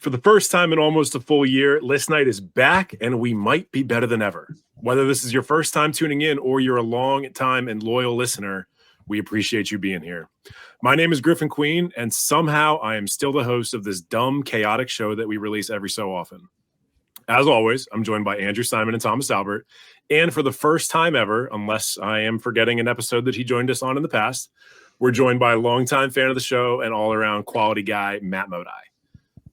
For the first time in almost a full year, List Night is back, and we might be better than ever. Whether this is your first time tuning in or you're a long time and loyal listener, we appreciate you being here. My name is Griffin Queen, and somehow I am still the host of this dumb, chaotic show that we release every so often. As always, I'm joined by Andrew Simon and Thomas Albert, and for the first time ever, unless I am forgetting an episode that he joined us on in the past, we're joined by a longtime fan of the show and all-around quality guy, Matt Modi.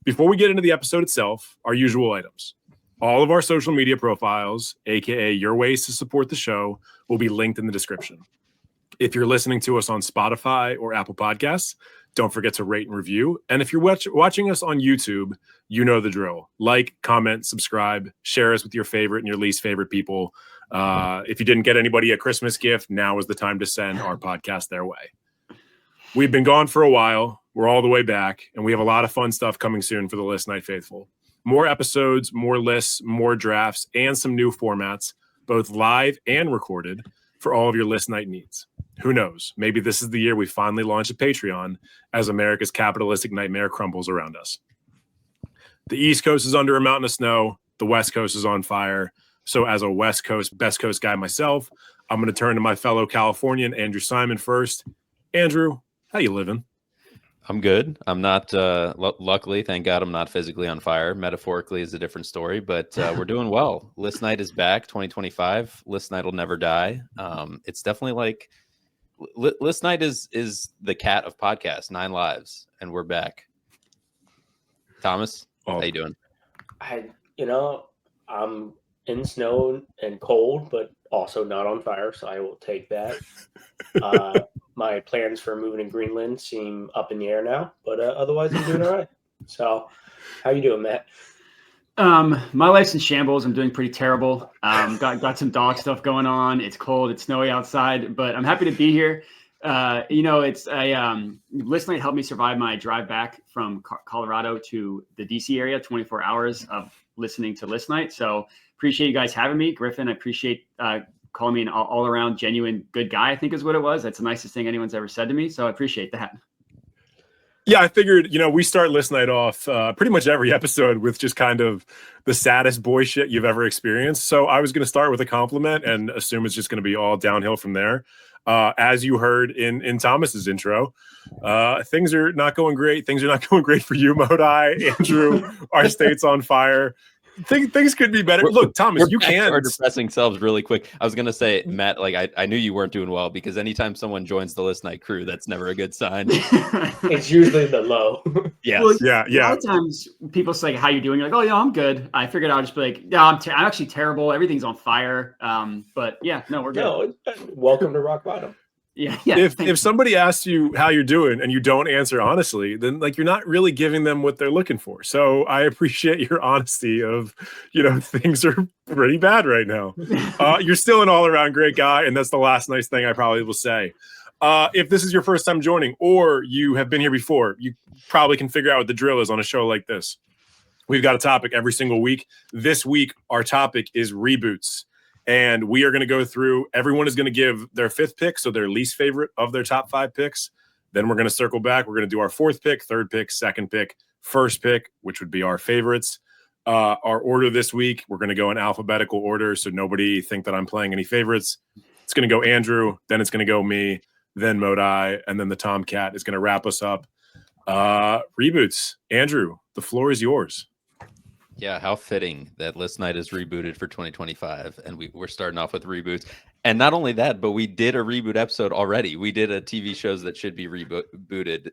Before we get into the episode itself, our usual items. All of our social media profiles, aka your ways to support the show, will be linked in the description. If you're listening to us on Spotify or Apple Podcasts, don't forget to rate and review. And if you're watching us on YouTube, you know the drill. Like, comment, subscribe, share us with your favorite and your least favorite people. If you didn't get anybody a Christmas gift, now is the time to send our podcast their way. We've been gone for a while. We're all the way back, and we have a lot of fun stuff coming soon for the List Night faithful. More episodes, more lists, more drafts, and some new formats, both live and recorded, for all of your List Night needs. Who knows? Maybe this is the year we finally launch a Patreon as America's capitalistic nightmare crumbles around us. The East Coast is under a mountain of snow. The West Coast is on fire. So as a West Coast, Best Coast guy myself, I'm going to turn to my fellow Californian, Andrew Simon, first. Andrew, how you living? I'm good. I'm not, luckily, thank God I'm not physically on fire. Metaphorically is a different story, but we're doing well. List Night is back, 2025. List Night will never die. It's definitely like, List Night is the cat of podcasts, 9 lives, and we're back. Thomas, how you doing? I'm in snow and cold, but also not on fire, so I will take that. My plans for moving to Greenland seem up in the air now, but otherwise I'm doing all right. So how you doing, Matt? My life's in shambles. I'm doing pretty terrible. Got some dog stuff going on. It's cold. It's snowy outside, but I'm happy to be here. List Night helped me survive my drive back from Colorado to the DC area, 24 hours of listening to List Night. So appreciate you guys having me. Griffin, I appreciate calling me an all-around genuine good guy, I think is what it was. That's the nicest thing anyone's ever said to me. So I appreciate that. Yeah, I figured, we start List Night off pretty much every episode with just kind of the saddest boy shit you've ever experienced. So I was going to start with a compliment and assume it's just going to be all downhill from there. As you heard in Thomas's intro, things are not going great. Things are not going great for you, Modi, Andrew. Our state's on fire. Things could be better. Look, Thomas, you can. Our depressing selves really quick. I was going to say, Matt, like I knew you weren't doing well because anytime someone joins the List Night crew, that's never a good sign. It's usually the low. Yes. Well, yeah. A lot of times people say, how you doing? You're like, oh, yeah, I'm good. I figured I'll just be like, yeah, I'm actually terrible. Everything's on fire. But yeah, no, we're good. No, welcome to rock bottom. Yeah. If somebody asks you how you're doing and you don't answer honestly, then like you're not really giving them what they're looking for. So I appreciate your honesty of, things are pretty bad right now. You're still an all-around great guy, and that's the last nice thing I probably will say. If this is your first time joining or you have been here before, you probably can figure out what the drill is on a show like this. We've got a topic every single week. This week, our topic is reboots. And we are going to go through, everyone is going to give their 5th pick, so their least favorite of their top 5 picks. Then we're going to circle back. We're going to do our 4th pick, 3rd pick, 2nd pick, 1st pick, which would be our favorites. Our order this week, we're going to go in alphabetical order, so nobody think that I'm playing any favorites. It's going to go Andrew, then it's going to go me, then Modi, and then the Tomcat is going to wrap us up. Reboots. Andrew, the floor is yours. Yeah, how fitting that List Night is rebooted for 2025, and we're starting off with reboots. And not only that, but we did a reboot episode already. We did a TV shows that should be rebooted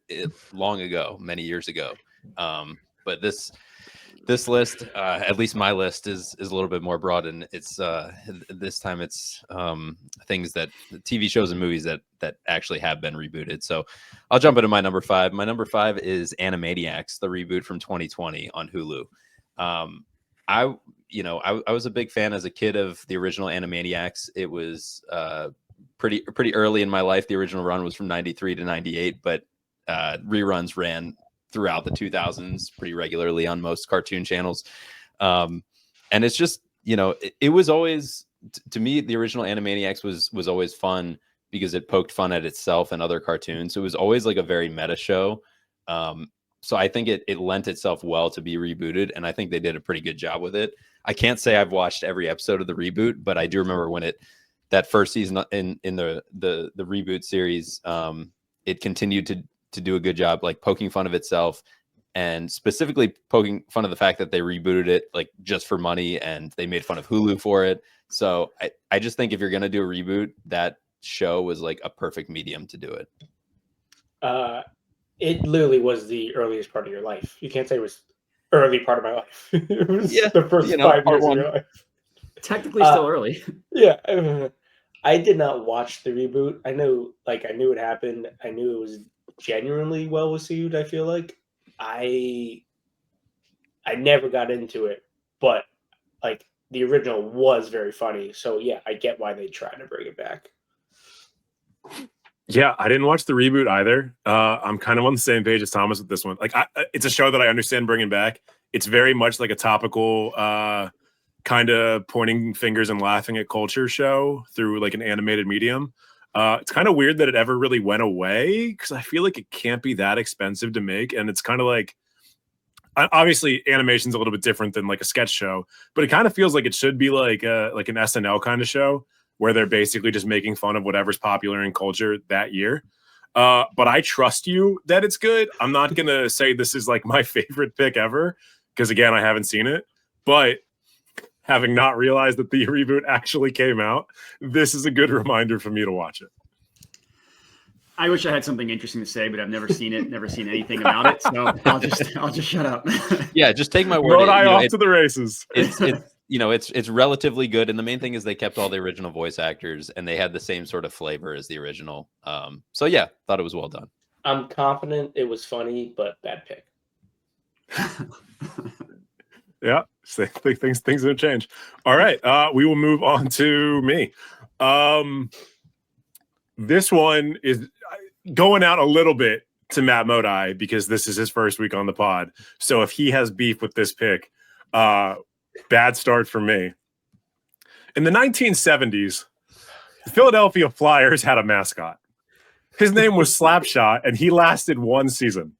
long ago, many years ago. But this list, at least my list, is a little bit more broad, and it's this time it's things that TV shows and movies that actually have been rebooted. So I'll jump into my number 5. My number 5 is Animaniacs, the reboot from 2020 on Hulu. I was a big fan as a kid of the original Animaniacs. It was pretty early in my life. The original run was from 93 to 98, but reruns ran throughout the 2000s pretty regularly on most cartoon channels. And it's just, it was always, to me, the original Animaniacs was always fun because it poked fun at itself and other cartoons. So it was always like a very meta show. So I think it lent itself well to be rebooted, and I think they did a pretty good job with it. I can't say I've watched every episode of the reboot, but I do remember when that first season in the reboot series, it continued to do a good job, like poking fun of itself, and specifically poking fun of the fact that they rebooted it like just for money, and they made fun of Hulu for it. So I just think if you're gonna do a reboot, that show was like a perfect medium to do it. It literally was the earliest part of your life. You can't say it was early part of my life. It was Yeah, the first 5 years of your life. Technically still early. Yeah. I did not watch the reboot. I knew it happened. I knew it was genuinely well received, I feel like. I never got into it, but like the original was very funny. So yeah, I get why they tried to bring it back. Yeah, I didn't watch the reboot either. I'm kind of on the same page as Thomas with this one. Like, it's a show that I understand bringing back. It's very much like a topical, kind of pointing fingers and laughing at culture show through like an animated medium. It's kind of weird that it ever really went away because I feel like it can't be that expensive to make, and it's kind of like, obviously animation's a little bit different than like a sketch show, but it kind of feels like it should be like an SNL kind of show, where they're basically just making fun of whatever's popular in culture that year. But I trust you that it's good. I'm not going to say this is like my favorite pick ever, because again, I haven't seen it. But having not realized that the reboot actually came out, this is a good reminder for me to watch it. I wish I had something interesting to say, but I've never seen it, never seen anything about it. So I'll just shut up. Yeah, just take my word. Rode I off to the races. It's relatively good, and the main thing is they kept all the original voice actors, and they had the same sort of flavor as the original. So yeah, thought it was well done. I'm confident it was funny, but bad pick. Yeah, things don't change. All right, we will move on to me. This one is going out a little bit to Matt Modi because this is his first week on the pod. So if he has beef with this pick, bad start for me. In the 1970s, the Philadelphia Flyers had a mascot. His name was Slapshot, and he lasted one season.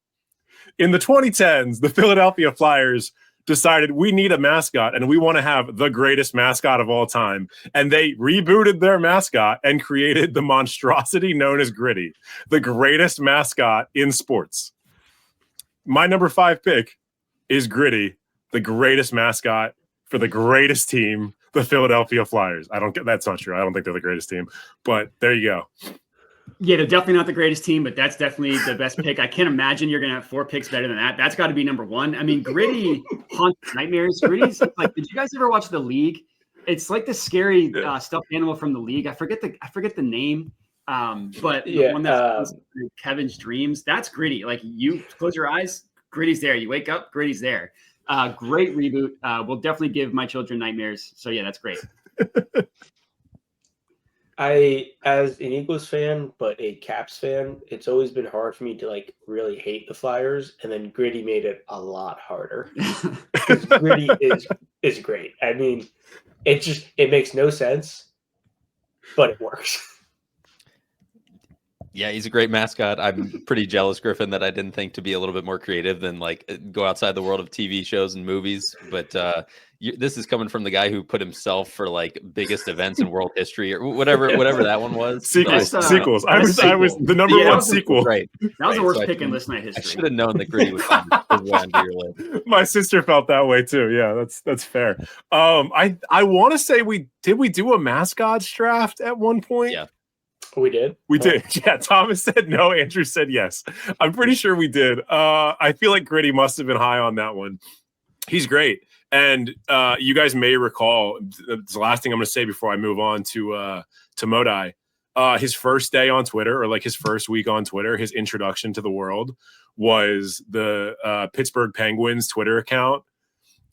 In the 2010s, the Philadelphia Flyers decided we need a mascot and we want to have the greatest mascot of all time. And they rebooted their mascot and created the monstrosity known as Gritty, the greatest mascot in sports. My number 5 pick is Gritty, the greatest mascot for the greatest team, the Philadelphia Flyers. That's not true. I don't think they're the greatest team, but there you go. Yeah, they're definitely not the greatest team, but that's definitely the best pick. I can't imagine you're going to have 4 picks better than that. That's got to be number 1. I mean, Gritty haunts nightmares. Gritty's like, did you guys ever watch The League? It's like the scary stuffed animal from The League. I forget the name, but the one that's Kevin's dreams. That's Gritty. Like, you close your eyes, Gritty's there. You wake up, Gritty's there. Great reboot. Will definitely give my children nightmares. So yeah, that's great. As an Eagles fan, but a Caps fan, it's always been hard for me to like really hate the Flyers, and then Gritty made it a lot harder. Gritty is great. I mean, it makes no sense, but it works. Yeah, he's a great mascot. I'm pretty jealous, Griffin, that I didn't think to be a little bit more creative than like go outside the world of TV shows and movies. But this is coming from the guy who put himself for like biggest events in world history or whatever that one was. Sequels. I was the number one sequel. Right. That was the worst pick in List Night history. I should have known that Gritty would find his way onto your list. My sister felt that way too. Yeah, that's fair. I want to say we do a mascots draft at one point. Yeah. We did. We did. Yeah. Thomas said no. Andrew said yes. I'm pretty sure we did. I feel like Gritty must have been high on that one. He's great. And you guys may recall, it's the last thing I'm going to say before I move on to Modi. His first day on Twitter, or like his first week on Twitter, his introduction to the world was the Pittsburgh Penguins Twitter account.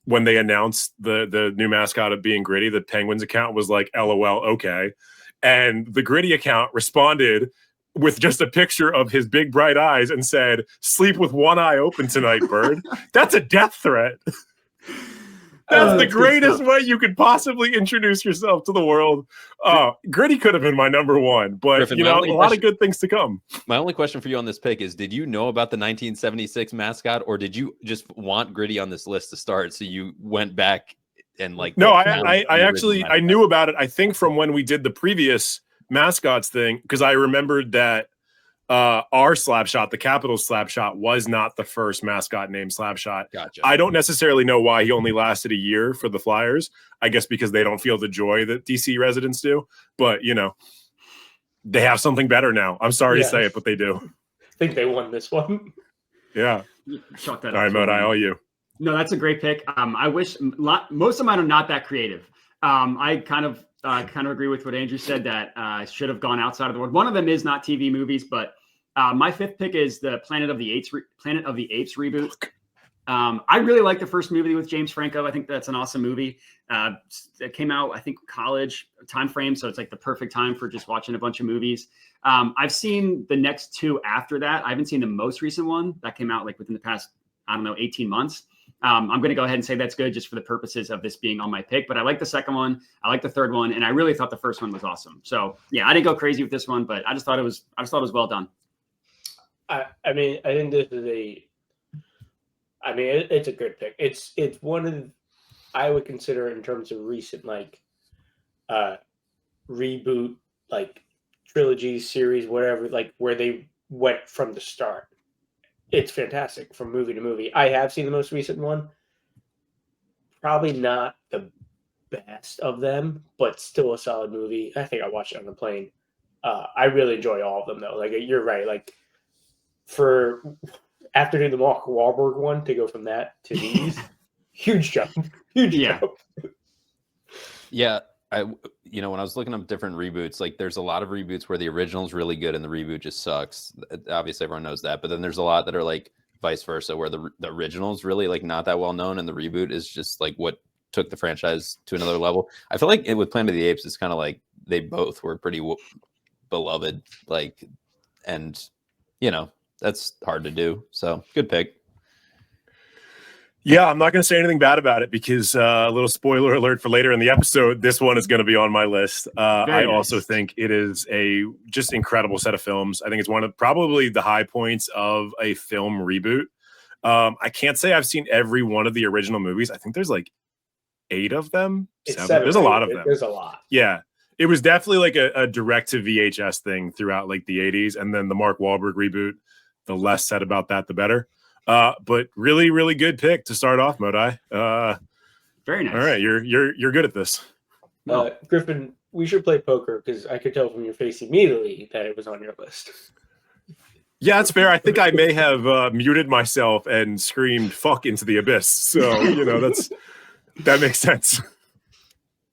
When they announced the new mascot of being Gritty, the Penguins account was like, LOL, okay. And the Gritty account responded with just a picture of his big bright eyes and said, "Sleep with one eye open tonight, bird." That's a death threat. That's the good greatest stuff. way you could possibly introduce yourself to the world. Gritty could have been my number one, but Griffin, you my know, only a lot of question- good things to come. My only question for you on this pick is, did you know about the 1976 mascot, or did you just want Gritty on this list to start, so you went back and like No, found I the original actually I mascot? knew about it. I think from when we did the previous mascots thing, because I remembered that our Slapshot, the Capital Slapshot, was not the first mascot named Slapshot. Gotcha. I don't necessarily know why he only lasted a year for the Flyers. I guess because they don't feel the joy that DC residents do. But, you know, they have something better now. I'm sorry to say it, but they do. I think they won this one. Yeah. Chalk that All up right, to Modi, a win. all you. No, that's a great pick. I wish most of mine are not that creative. I kind of agree with what Andrew said, that I should have gone outside of the world. One of them is not TV movies, but my fifth pick is the Planet of the Apes reboot. I really like the first movie with James Franco. I think that's an awesome movie. It came out, I think, college time frame, so it's like the perfect time for just watching a bunch of movies. I've seen the next two after that. I haven't seen the most recent one that came out like within the past, 18 months. I'm going to go ahead and say that's good just for the purposes of this being on my pick. But I like the second one. I like the third one, and I really thought the first one was awesome. So yeah, I didn't go crazy with this one, but I just thought it was well done. I mean, I think this is it's a good pick. It's one of, I would consider in terms of recent reboot, like trilogy series, whatever, like where they went from the start. It's fantastic from movie to movie. I have seen the most recent one. Probably not the best of them, but still a solid movie. I think I watched it on the plane. I really enjoy all of them though. Like you're right. Like for after doing the Mark Wahlberg one to go from that to these, huge jump. Yeah. Jump. Yeah, when I was looking up different reboots, like there's a lot of reboots where the original's really good and the reboot just sucks. Obviously, everyone knows that, but then there's a lot that are like vice versa, where the original's really like not that well known, and the reboot is just like what took the franchise to another level. I feel like with Planet of the Apes, it's kind of like they both were pretty beloved, like, and that's hard to do. So good pick. Yeah, I'm not going to say anything bad about it because a little spoiler alert for later in the episode, this one is going to be on my list. I also think it is a just incredible set of films. I think it's one of probably the high points of a film reboot. I can't say I've seen every one of the original movies. I think there's like 8 of them. 7. There's a lot of them. There's a lot. Yeah. It was definitely like a direct to VHS thing throughout like the 80s. And then the Mark Wahlberg reboot, the less said about that, the better. But really, really good pick to start off, Modi. Very nice. All right, you're good at this. Griffin, we should play poker because I could tell from your face immediately that it was on your list. Yeah, that's fair. I think I may have muted myself and screamed "fuck" into the abyss. So that makes sense.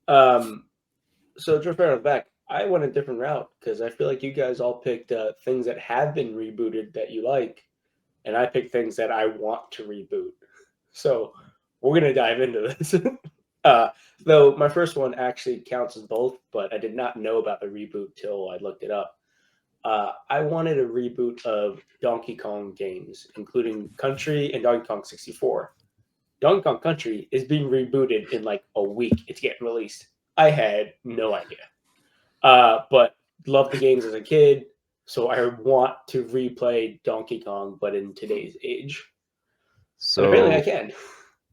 So just right off the back, I went a different route because I feel like you guys all picked things that have been rebooted that you like. And I picked things that I want to reboot. So we're going to dive into this. Though my first one actually counts as both, but I did not know about the reboot till I looked it up. I wanted a reboot of Donkey Kong games, including Country and Donkey Kong 64. Donkey Kong Country is being rebooted in like a week. It's getting released. I had no idea. But loved the games as a kid. So I want to replay Donkey Kong, but in today's age. So apparently I can.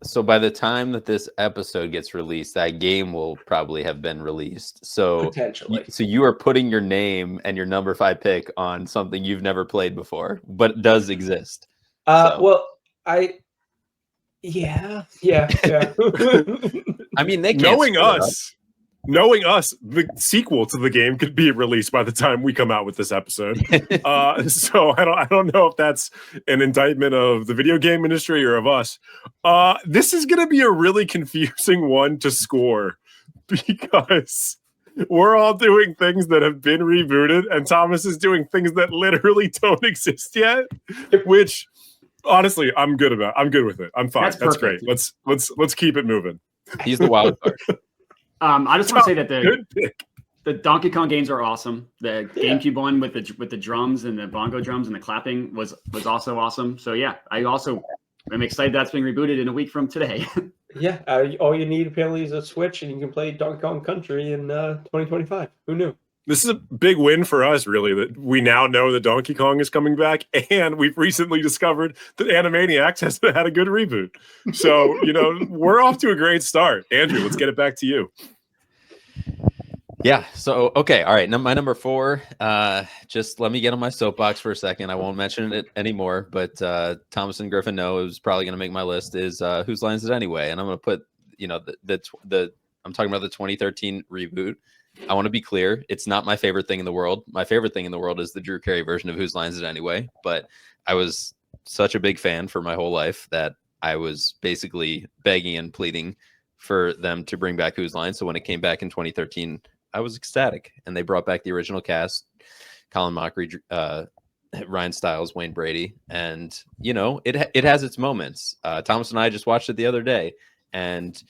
So by the time that this episode gets released, that game will probably have been released. So potentially. So you are putting your name and your number 5 pick on something you've never played before, but does exist. Well, yeah. I mean, they can't knowing us, the sequel to the game could be released by the time we come out with this episode. So I don't know if that's an indictment of the video game industry or of us. This is going to be a really confusing one to score because we're all doing things that have been rebooted, and Thomas is doing things that literally don't exist yet. Which, honestly, I'm good with it. I'm fine. That's great. Let's keep it moving. He's the wild card. I just want to say that the Donkey Kong games are awesome. The GameCube one with the drums and the bongo drums and the clapping was also awesome. So yeah, I also I'm excited that's being rebooted in a week from today. Yeah, all you need apparently is a Switch, and you can play Donkey Kong Country in 2025. Who knew? This is a big win for us, really, that we now know that Donkey Kong is coming back, and we've recently discovered that Animaniacs has had a good reboot. So, we're off to a great start. Andrew, let's get it back to you. Yeah. So, okay. All right. My number 4, just let me get on my soapbox for a second. I won't mention it anymore, but Thomas and Griffin know it was probably going to make my list is Whose Line Is It Anyway? And I'm going to put, I'm talking about the 2013 reboot. I want to be clear. It's not my favorite thing in the world. My favorite thing in the world is the Drew Carey version of Whose Line Is It Anyway? But I was such a big fan for my whole life that I was basically begging and pleading for them to bring back Whose Line. So when it came back in 2013, I was ecstatic, and they brought back the original cast: Colin Mockery, Ryan Stiles, Wayne Brady, and it has its moments. Thomas and I just watched it the other day, and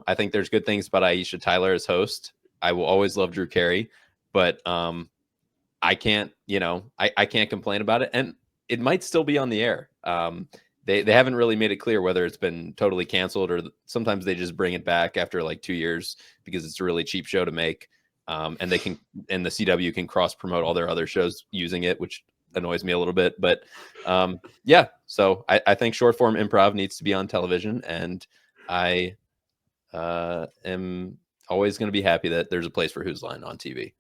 I think there's good things about Aisha Tyler as host. I will always love Drew Carey, but I can't I can't complain about it, and it might still be on the air. They haven't really made it clear whether it's been totally canceled, or sometimes they just bring it back after like 2 years because it's a really cheap show to make. And the CW can cross promote all their other shows using it, which annoys me a little bit. But yeah, so I think short form improv needs to be on television, and I am always going to be happy that there's a place for Whose Line on TV.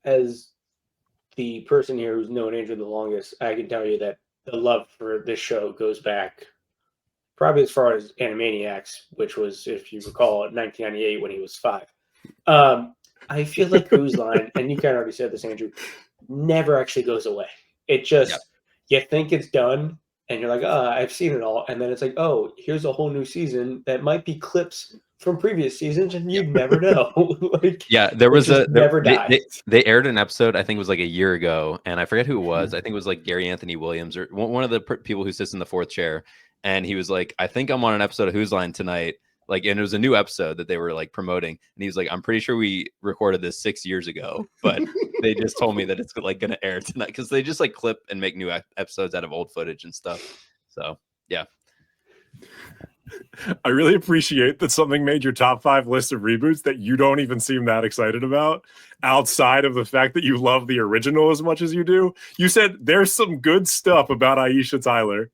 As the person here who's known Andrew the longest, I can tell you that the love for this show goes back probably as far as Animaniacs, which was, if you recall, 1998 when he was 5. I feel like Whose Line, and you kind of already said this, Andrew, never actually goes away. It just, you think it's done, and you're like, I've seen it all. And then it's like, oh, here's a whole new season that might be clips from previous seasons, and you'd never know. There was never died. They aired an episode, I think it was like a year ago, and I forget who it was. I think it was like Gary Anthony Williams, or one of the people who sits in the 4th chair. And he was like, I think I'm on an episode of Whose Line tonight. Like, and it was a new episode that they were like promoting. And he was like, I'm pretty sure we recorded this 6 years ago, but they just told me that it's like going to air tonight, because they just like clip and make new episodes out of old footage and stuff. So, yeah. I really appreciate that something made your top 5 list of reboots that you don't even seem that excited about, outside of the fact that you love the original as much as you do. You said there's some good stuff about Aisha Tyler.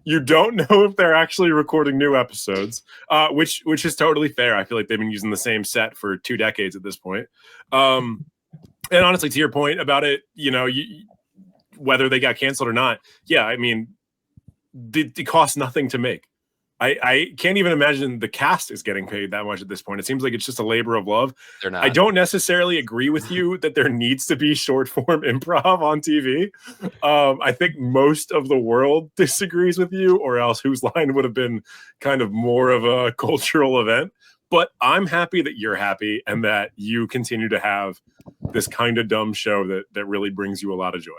You don't know if they're actually recording new episodes, which is totally fair. I feel like they've been using the same set for 2 decades at this point. And honestly, to your point about it, whether they got canceled or not, yeah, I mean, it costs nothing to make. I can't even imagine the cast is getting paid that much at this point. It seems like it's just a labor of love. They're not. I don't necessarily agree with you that there needs to be short form improv on TV. I think most of the world disagrees with you, or else Whose Line would have been kind of more of a cultural event. But I'm happy that you're happy, and that you continue to have this kind of dumb show that really brings you a lot of joy.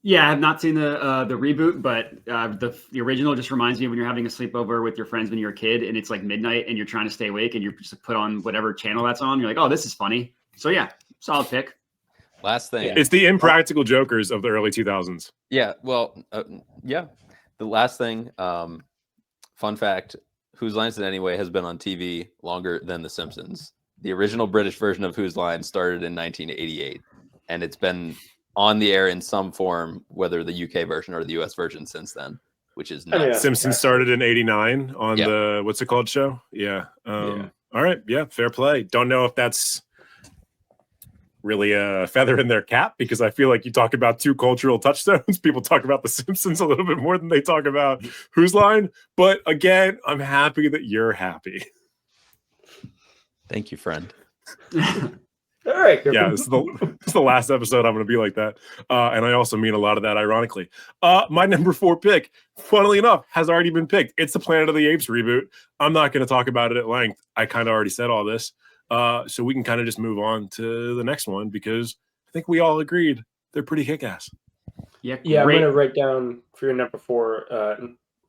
Yeah, I have not seen the reboot, but the original just reminds me of when you're having a sleepover with your friends when you're a kid, and it's like midnight and you're trying to stay awake, and you just put on whatever channel that's on. You're like, oh, this is funny. So yeah, solid pick. Last thing. It's the Impractical Jokers of the early 2000s. Yeah, well, yeah. The last thing, fun fact, Whose Line Is It Anyway has been on TV longer than The Simpsons. The original British version of Whose Line started in 1988, and it's been on the air in some form, whether the UK version or the US version since then, which is nuts. Simpsons started in 89 on the, what's it called, show? Yeah. All right. Yeah, fair play. Don't know if that's really a feather in their cap, because I feel like you talk about 2 cultural touchstones. People talk about The Simpsons a little bit more than they talk about Whose Line. But again, I'm happy that you're happy. Thank you, friend. All right. Yeah, this is the last episode I'm going to be like that. And I also mean a lot of that ironically. My number 4 pick, funnily enough, has already been picked. It's the Planet of the Apes reboot. I'm not going to talk about it at length. I kind of already said all this. So we can kind of just move on to the next one, because I think we all agreed they're pretty kick-ass. Yeah, I'm going to write down for your number 4,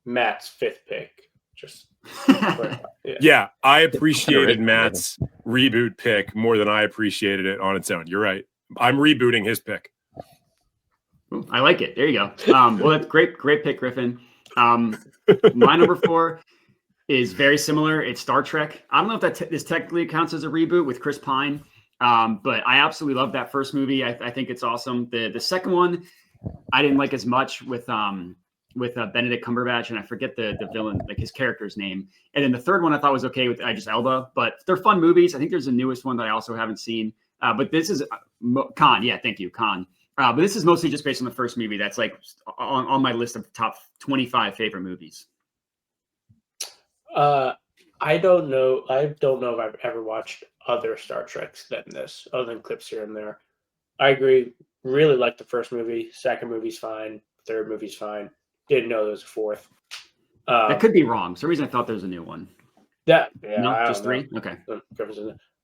Matt's 5th pick. Just yeah, I appreciated Matt's reboot pick more than I appreciated it on its own. You're right. I'm rebooting his pick. Ooh, I like it. There you go. Well, that's great pick, Griffin. My number 4 is very similar. It's Star Trek. I don't know if that this technically counts as a reboot with Chris Pine, but I absolutely love that first movie. I think it's awesome. The second one I didn't like as much with Benedict Cumberbatch, and I forget the villain, like his character's name. And then the third one I thought was okay with Idris Elba, but they're fun movies. I think there's a newest one that I also haven't seen. But this is Khan. Yeah, thank you, Khan. But this is mostly just based on the first movie. That's like on my list of top 25 favorite movies. I don't know. I don't know if I've ever watched other Star Treks than this, other than clips here and there. I agree. Really like the first movie. Second movie's fine. Third movie's fine. Didn't know there was a fourth. That could be wrong. For some reason I thought there was a new one. Yeah, no, just 3. Okay.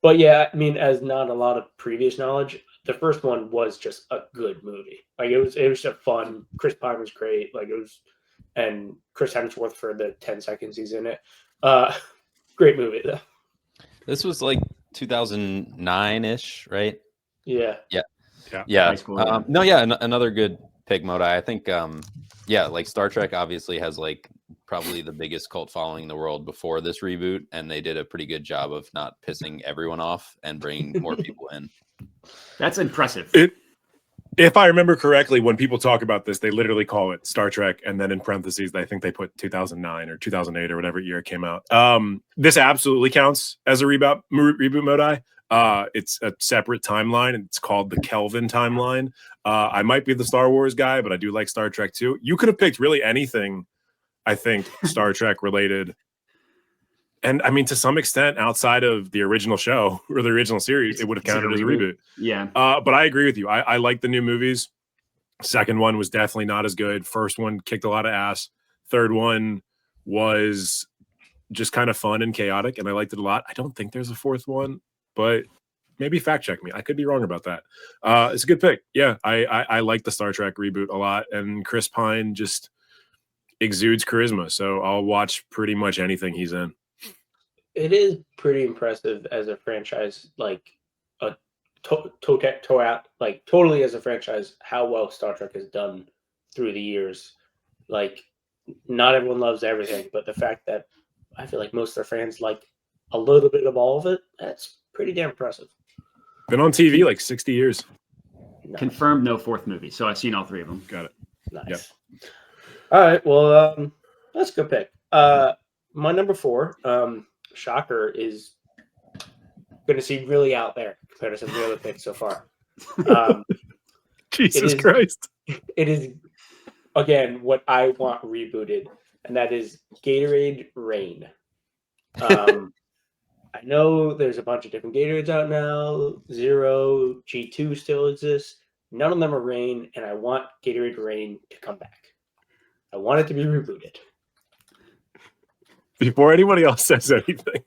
But yeah, I mean, as not a lot of previous knowledge, the first one was just a good movie. Like it was a fun. Chris Pine was great. Like it was, and Chris Hemsworth for the 10 seconds he's in it. Great movie though. This was like 2009-ish, right? Yeah. High school, another good pick, Modi. I think, like Star Trek obviously has like probably the biggest cult following in the world before this reboot, and they did a pretty good job of not pissing everyone off and bringing more people in. That's impressive. If I remember correctly, when people talk about this, they literally call it Star Trek, and then in parentheses, I think they put 2009 or 2008 or whatever year it came out. This absolutely counts as a reboot Modi. It's a separate timeline, and it's called the Kelvin timeline. I might be the Star Wars guy, but I do like Star Trek too. You could have picked really anything, I think, Star Trek related. And I mean, to some extent, outside of the original show or the original series, it would have counted as a reboot. Yeah. But I agree with you. I like the new movies. Second one was definitely not as good. First one kicked a lot of ass. Third one was just kind of fun and chaotic, and I liked it a lot. I don't think there's a fourth one, but maybe fact check me. I could be wrong about that. It's a good pick. Yeah, I like the Star Trek reboot a lot, and Chris Pine just exudes charisma. So I'll watch pretty much anything he's in. It is pretty impressive as a franchise, like totally as a franchise, how well Star Trek has done through the years. Like, not everyone loves everything, but the fact that I feel like most of their fans like a little bit of all of it, that's pretty damn impressive. Been on TV like 60 years. Nice. Confirmed no fourth movie, so I've seen all 3 of them. Got it. Nice. Yep. All right, well, that's a good pick. My number 4, shocker, is going to seem really out there compared to some of the other picks so far. Jesus Christ. It is, again, what I want rebooted, and that is Gatorade Rain. I know there's a bunch of different Gatorades out now. Zero, G2 still exists. None of them are Rain, and I want Gatorade Rain to come back. I want it to be rebooted. Before anybody else says anything,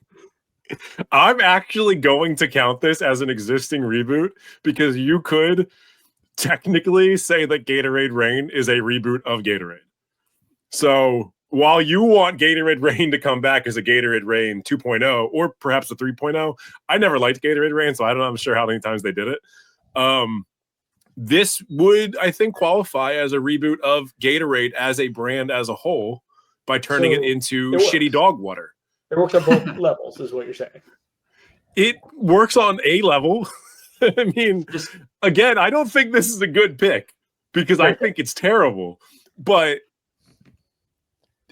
I'm actually going to count this as an existing reboot, because you could technically say that Gatorade Rain is a reboot of Gatorade. So while you want Gatorade Rain to come back as a Gatorade Rain 2.0 or perhaps a 3.0, I never liked Gatorade Rain, so I don't know, I'm sure how many times they did it. This would, I think, qualify as a reboot of Gatorade as a brand as a whole by turning it into shitty dog water. It works on both levels, is what you're saying. It works on a level. I mean, again, I don't think this is a good pick because I think it's terrible, but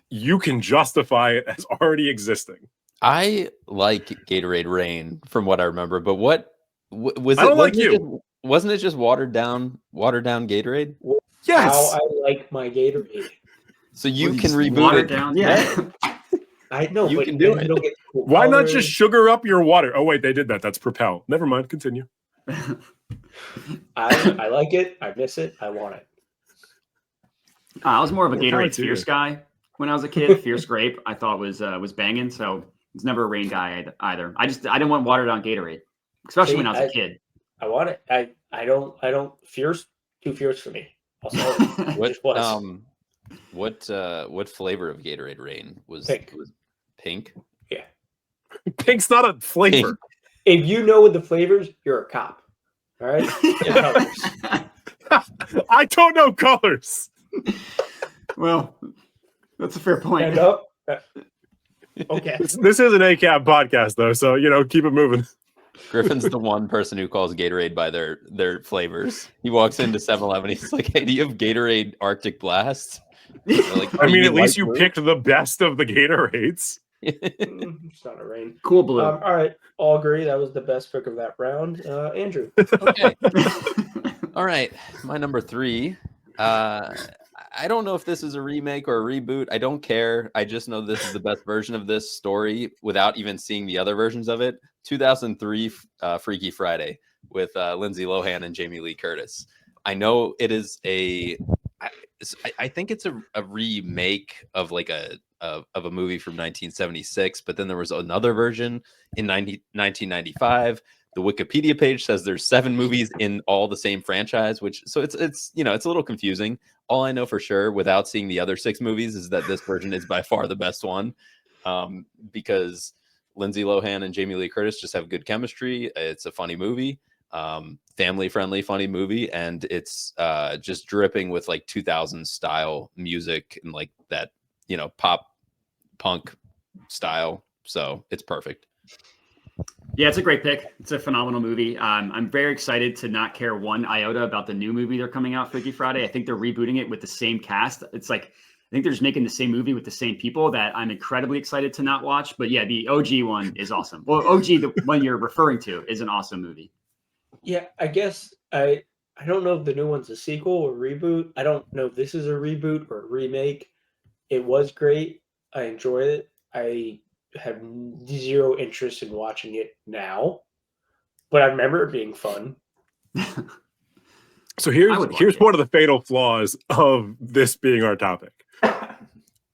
you can justify it as already existing. I like Gatorade Rain from what I remember, but what was it? I don't like you. Wasn't it just watered down Gatorade? Yes. How I like my Gatorade. So you can reboot it down. Yeah. I know, you but can do it. Why not just sugar up your water? Oh, wait, they did that. That's Propel. Never mind. Continue. I like it. I miss it. I want it. I was more of a Gatorade Fierce guy when I was a kid. Fierce Grape, I thought was banging. So it's never a Rain guy either. I didn't want watered down Gatorade, especially when I was a kid. I want it. I don't Fierce. Too fierce for me. Also, what flavor of Gatorade Rain was pink? Pink? Yeah. Pink's not a flavor. If you know the flavors, you're a cop. All right. I don't know colors. Well, that's a fair point. Hand up. Okay. This is an ACAB podcast, though, so keep it moving. Griffin's the one person who calls Gatorade by their flavors. He walks into 7-Eleven. He's like, "Hey, do you have Gatorade Arctic Blast?" Like, I mean, at least you picked the best of the Gatorades. It's not a rain. Cool blue. All right. All agree that was the best pick of that round. Andrew. Okay. All right. My number 3. I don't know if this is a remake or a reboot. I don't care. I just know this is the best version of this story without even seeing the other versions of it. 2003 Freaky Friday with Lindsay Lohan and Jamie Lee Curtis. I know it is I think it's a remake of like a movie from 1976, but then there was another version in 1995. The Wikipedia page says there's 7 movies in all the same franchise, so it's it's a little confusing. All I know for sure, without seeing the other 6 movies, is that this version is by far the best one, because Lindsay Lohan and Jamie Lee Curtis just have good chemistry. It's a funny movie, family-friendly, funny movie, and it's just dripping with like 2000s style music and like that, pop punk style. So it's perfect. Yeah, it's a great pick. It's a phenomenal movie. I'm very excited to not care one iota about the new movie they're coming out, Freaky Friday. I think they're rebooting it with the same cast. It's like, I think they're just making the same movie with the same people that I'm incredibly excited to not watch. But yeah, the OG one is awesome. Well, OG, the one you're referring to, is an awesome movie. Yeah, I guess I don't know if the new one's a sequel or reboot. I don't know if this is a reboot or a remake. It was great. I enjoyed it. I have zero interest in watching it now, but I remember it being fun. So here's one of the fatal flaws of this being our topic.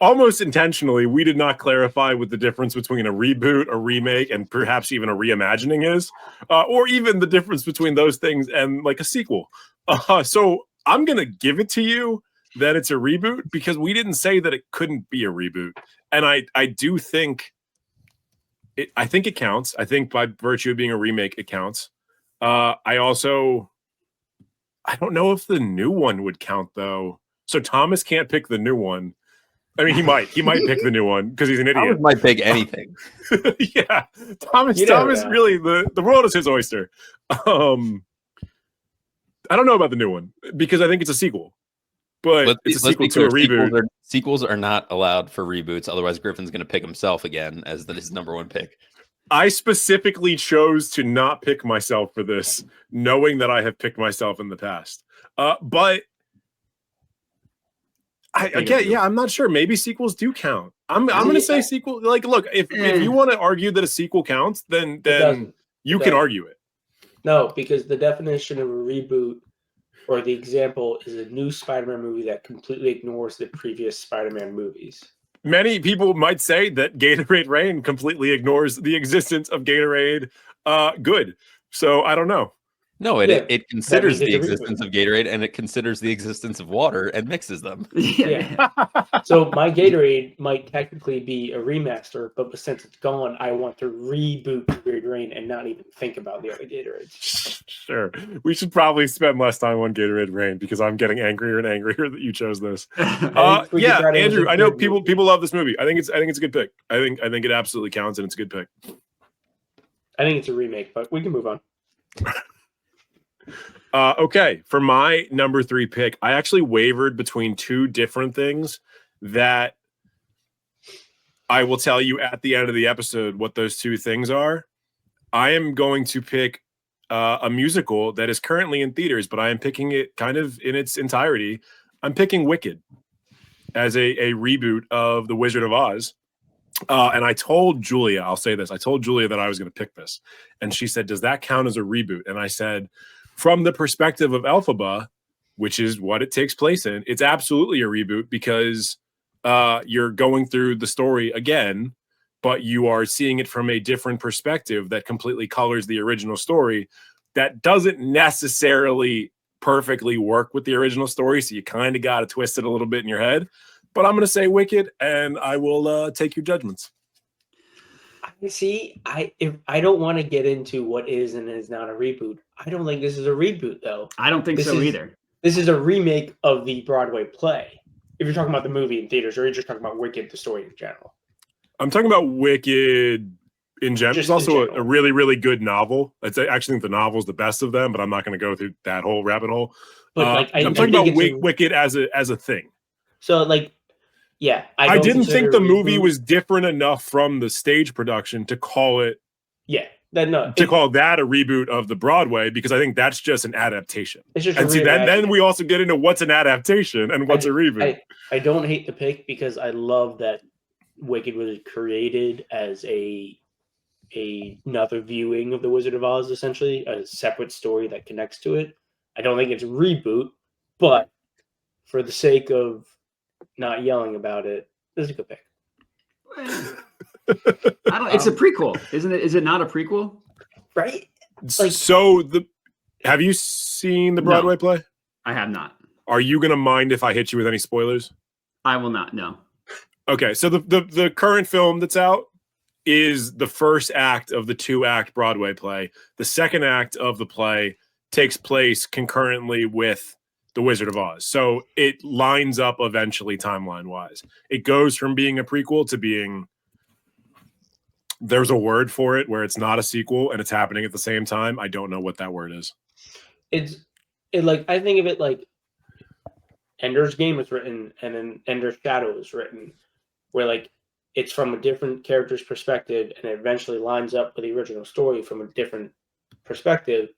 Almost intentionally, we did not clarify what the difference between a reboot, a remake, and perhaps even a reimagining is, or even the difference between those things and like a sequel. So I'm going to give it to you that it's a reboot because we didn't say that it couldn't be a reboot. And I do think I think it counts. I think by virtue of being a remake, it counts. I don't know if the new one would count though. So Thomas can't pick the new one. I mean, he might pick the new one because he's an idiot. Thomas might pick anything. Yeah, Thomas really the world is his oyster. I don't know about the new one because I think it's a sequel, but it's a sequel to a reboot. Sequels are not allowed for reboots. Otherwise, Griffin's going to pick himself again as his number 1 pick. I specifically chose to not pick myself for this, knowing that I have picked myself in the past. But I'm not sure. Maybe sequels do count. I'm going to say sequel. Like, look, if you want to argue that a sequel counts, then you can argue it. No, because the definition of a reboot or the example is a new Spider-Man movie that completely ignores the previous Spider-Man movies. Many people might say that Gatorade Rain completely ignores the existence of Gatorade Good. So I don't know. No, it considers the existence of Gatorade and it considers the existence of water and mixes them. Yeah. So my Gatorade might technically be a remaster, but since it's gone, I want to reboot Gatorade Rain and not even think about the other Gatorades. Sure. We should probably spend less time on Gatorade Rain because I'm getting angrier and angrier that you chose this. Yeah, Andrew, I know people love this movie. I think it's a good pick. I think it absolutely counts and it's a good pick. I think it's a remake, but we can move on. Okay, for my number 3 pick, I actually wavered between 2 different things that I will tell you at the end of the episode what those 2 things are. I am going to pick a musical that is currently in theaters, but I am picking it kind of in its entirety. I'm picking Wicked as a reboot of The Wizard of Oz. And I told Julia, I'll say this, I told Julia that I was going to pick this. And she said, does that count as a reboot? And I said, from the perspective of Elphaba, which is what it takes place in, it's absolutely a reboot because you're going through the story again, but you are seeing it from a different perspective that completely colors the original story. That doesn't necessarily perfectly work with the original story, so you kind of got to twist it a little bit in your head. But I'm going to say Wicked, and I will take your judgments. See, I don't want to get into what is and is not a reboot. I don't think this is a reboot, though. I don't think so either. This is a remake of the Broadway play. If you're talking about the movie in theaters, or you're just talking about Wicked, the story in general. I'm talking about Wicked in general. It's Just in also a general. really, really good novel. I actually think the novel's the best of them, but I'm not going to go through that whole rabbit hole. But like, I'm I talking think about it's Wicked as a thing. so like, yeah. I don't didn't consider think it the a movie reboot. was different enough from the stage production to call it Yeah, no, call that a reboot of the Broadway, because I think that's just an adaptation. it's just And a see, then reimagining. we also get into what's an adaptation and what's a reboot. I don't hate the pick because I love that Wicked was created as another viewing of the Wizard of Oz, essentially a separate story that connects to it. I don't think it's a reboot, but for the sake of not yelling about it, this is a good pick. It's a prequel, isn't it? Is it not a prequel? Right? Have you seen the Broadway play? I have not. Are you going to mind if I hit you with any spoilers? I will not. No. Okay, so the current film that's out is the first act of the 2-act Broadway play. The second act of the play takes place concurrently with The Wizard of Oz. So it lines up eventually timeline-wise. It goes from being a prequel to being, there's a word for it where it's not a sequel and it's happening at the same time. I don't know what that word is. I think of it like Ender's Game was written and then Ender's Shadow was written, where like it's from a different character's perspective and it eventually lines up with the original story from a different perspective.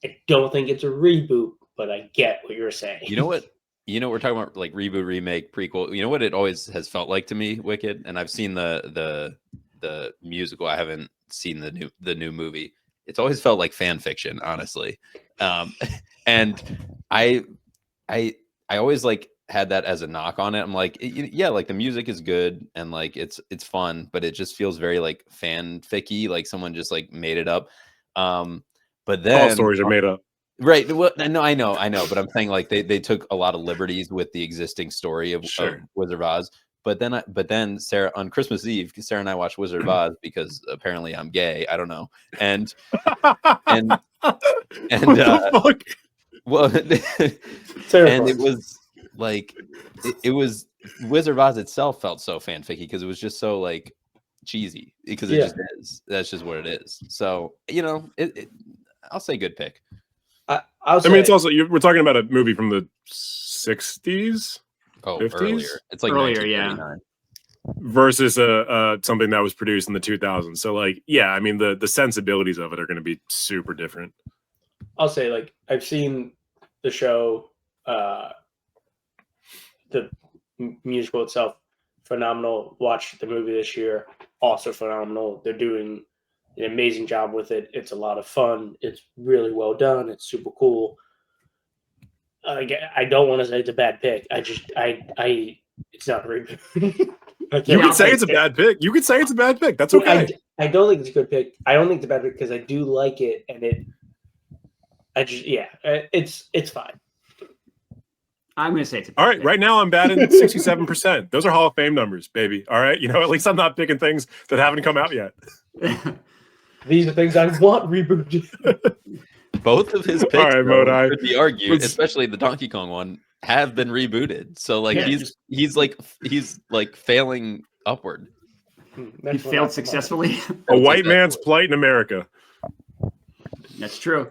I don't think it's a reboot, but I get what you're saying. You know what? We're talking about like reboot, remake, prequel. You know what it always has felt like to me, Wicked, and I've seen the musical. I haven't seen the new movie. It's always felt like fan fiction, honestly. And I always like had that as a knock on it. I'm like, yeah, like the music is good and like it's fun, but it just feels very like fanficky, like someone just like made it up. But then all stories are made up. Right. Well, no, I know, but I'm saying like they took a lot of liberties with the existing story of Wizard of Oz. But then Sarah, on Christmas Eve, Sarah and I watched Wizard of Oz because apparently I'm gay. I don't know. And what the fuck? Well, and it was like it was Wizard of Oz itself felt so fanficky because it was just so like cheesy because it just is. That's just what it is. So I'll say good pick. I mean, it's also we're talking about a movie from the 60s. Oh, 50s? earlier. It's like earlier, yeah. Versus something that was produced in the 2000s. So like, yeah, I mean the sensibilities of it are going to be super different. I'll say like I've seen the show, the musical itself, phenomenal. Watched the movie this year, also phenomenal. They're doing an amazing job with it. It's a lot of fun. It's really well done. It's super cool. I don't want to say it's a bad pick. It's not a reboot. You could say it's a bad pick. You could say it's a bad pick. That's okay. I don't think it's a good pick. I don't think it's a bad pick because I do like it, and it's fine. I'm going to say it's a bad all right. pick. Right now I'm batting 67%. Those are Hall of Fame numbers, baby. All right. At least I'm not picking things that haven't come out yet. These are things I want rebooted. Both of his picks could be argued, especially the Donkey Kong one, have been rebooted. So like he's like failing upward. He failed successfully. A white man's plight in America. That's true.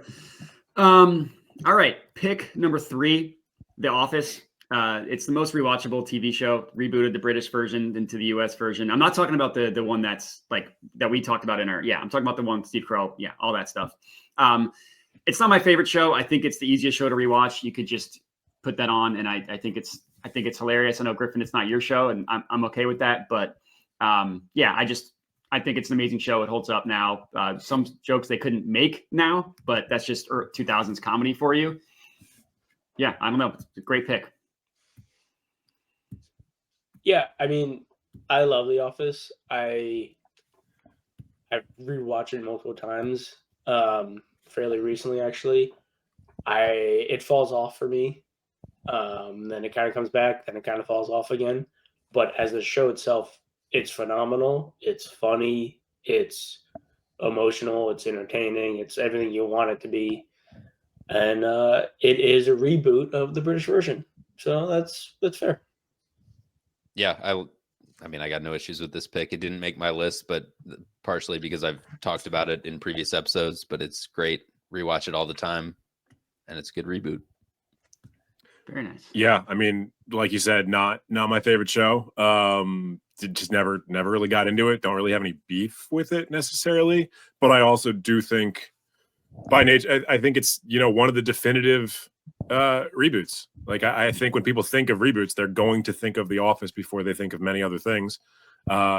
All right, pick number 3, The Office. It's the most rewatchable TV show. Rebooted the British version into the US version. I'm not talking about the one that's like that we talked about in our I'm talking about the one with Steve Carell. Yeah, all that stuff. It's not my favorite show. I think it's the easiest show to rewatch. You could just put that on, and I think it's hilarious. I know, Griffin, it's not your show, and I'm okay with that. But I think it's an amazing show. It holds up now. Some jokes they couldn't make now, but that's just 2000s comedy for you. Yeah, I don't know. It's a great pick. Yeah, I mean, I love The Office. I've rewatched it multiple times. Fairly recently, actually. It falls off for me. Then it kind of comes back, then it kind of falls off again. But as the show itself, it's phenomenal. It's funny. It's emotional. It's entertaining. It's everything you want it to be. and it is a reboot of the British version. So that's fair. Yeah, I mean, I got no issues with this pick. It didn't make my list, but partially because I've talked about it in previous episodes. But it's great. Rewatch it all the time, and it's a good reboot. Very nice. Yeah, I mean, like you said, not my favorite show. Just never really got into it. Don't really have any beef with it necessarily. But I also do think, by nature, I think it's one of the definitive reboots. Like I think when people think of reboots, they're going to think of The Office before they think of many other things.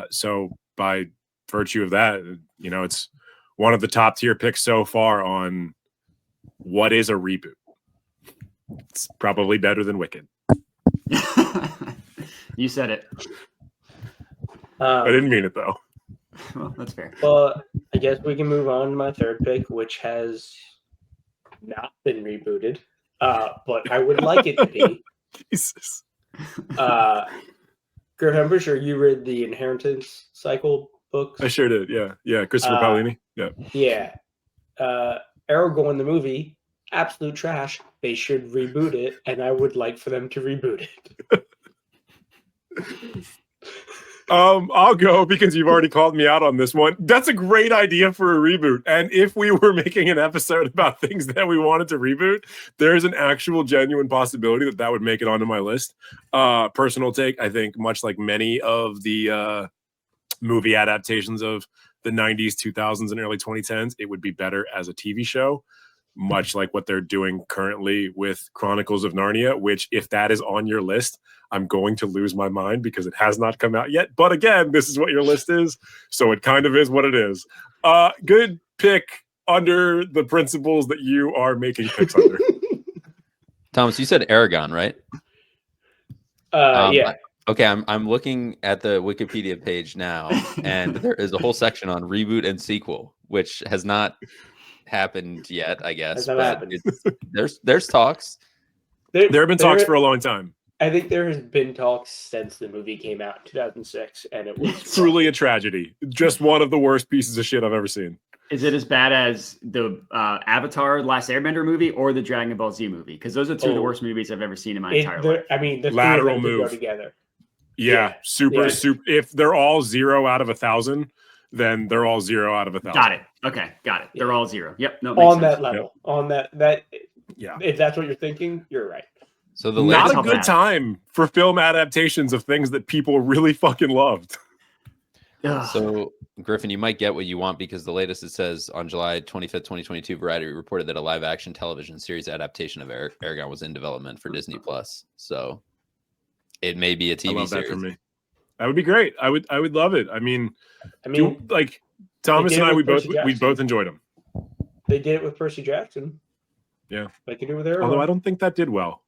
So by virtue of that, it's one of the top tier picks so far on what is a reboot. It's probably better than Wicked. You said it. I didn't mean it though. Well, that's fair. Well, I guess we can move on to my third pick, which has not been rebooted, but I would like it to be. Jesus. Griffin, I'm pretty sure you read the Inheritance Cycle books. I sure did. Yeah. Christopher Paolini. Yeah. Yeah. Aragorn, the movie, absolute trash. They should reboot it, and I would like for them to reboot it. I'll go because you've already called me out on this one. That's a great idea for a reboot. And if we were making an episode about things that we wanted to reboot, there's an actual genuine possibility that would make it onto my list. Personal take, I think much like many of the movie adaptations of the 90s, 2000s, and early 2010s, it would be better as a TV show, much like what they're doing currently with Chronicles of Narnia, which if that is on your list, I'm going to lose my mind because it has not come out yet. But again, this is what your list is, so it kind of is what it is. Good pick under the principles that you are making picks under. Thomas, you said Aragon, right? Yeah. Okay, I'm looking at the Wikipedia page now, and there is a whole section on reboot and sequel, which has not happened yet, I guess. Has not happened. There's talks. There have been talks for a long time. I think there has been talks since the movie came out in 2006, and it was truly a tragedy. Just one of the worst pieces of shit I've ever seen. Is it as bad as the Avatar Last Airbender movie or the Dragon Ball Z movie? Because those are two of the worst movies I've ever seen in my entire life. I mean, the lateral move go together. Yeah, super. If they're all 0 out of 1,000, then they're all 0 out of 1,000. Got it. Okay, got it. They're all 0. Yep. No, on sense. that level. Yep. On that. Yeah. If that's what you're thinking, you're right. So the not a good time for film adaptations of things that people really fucking loved. So Griffin, you might get what you want because the latest it says on July 25th, 2022, Variety reported that a live action television series adaptation of Aragon was in development for Disney Plus. So it may be a TV series. That for me. That would be great. I would love it. I mean, like Thomas and I, we both enjoyed them. They did it with Percy Jackson. Yeah. They could do it with Aragon. Although I don't think that did well.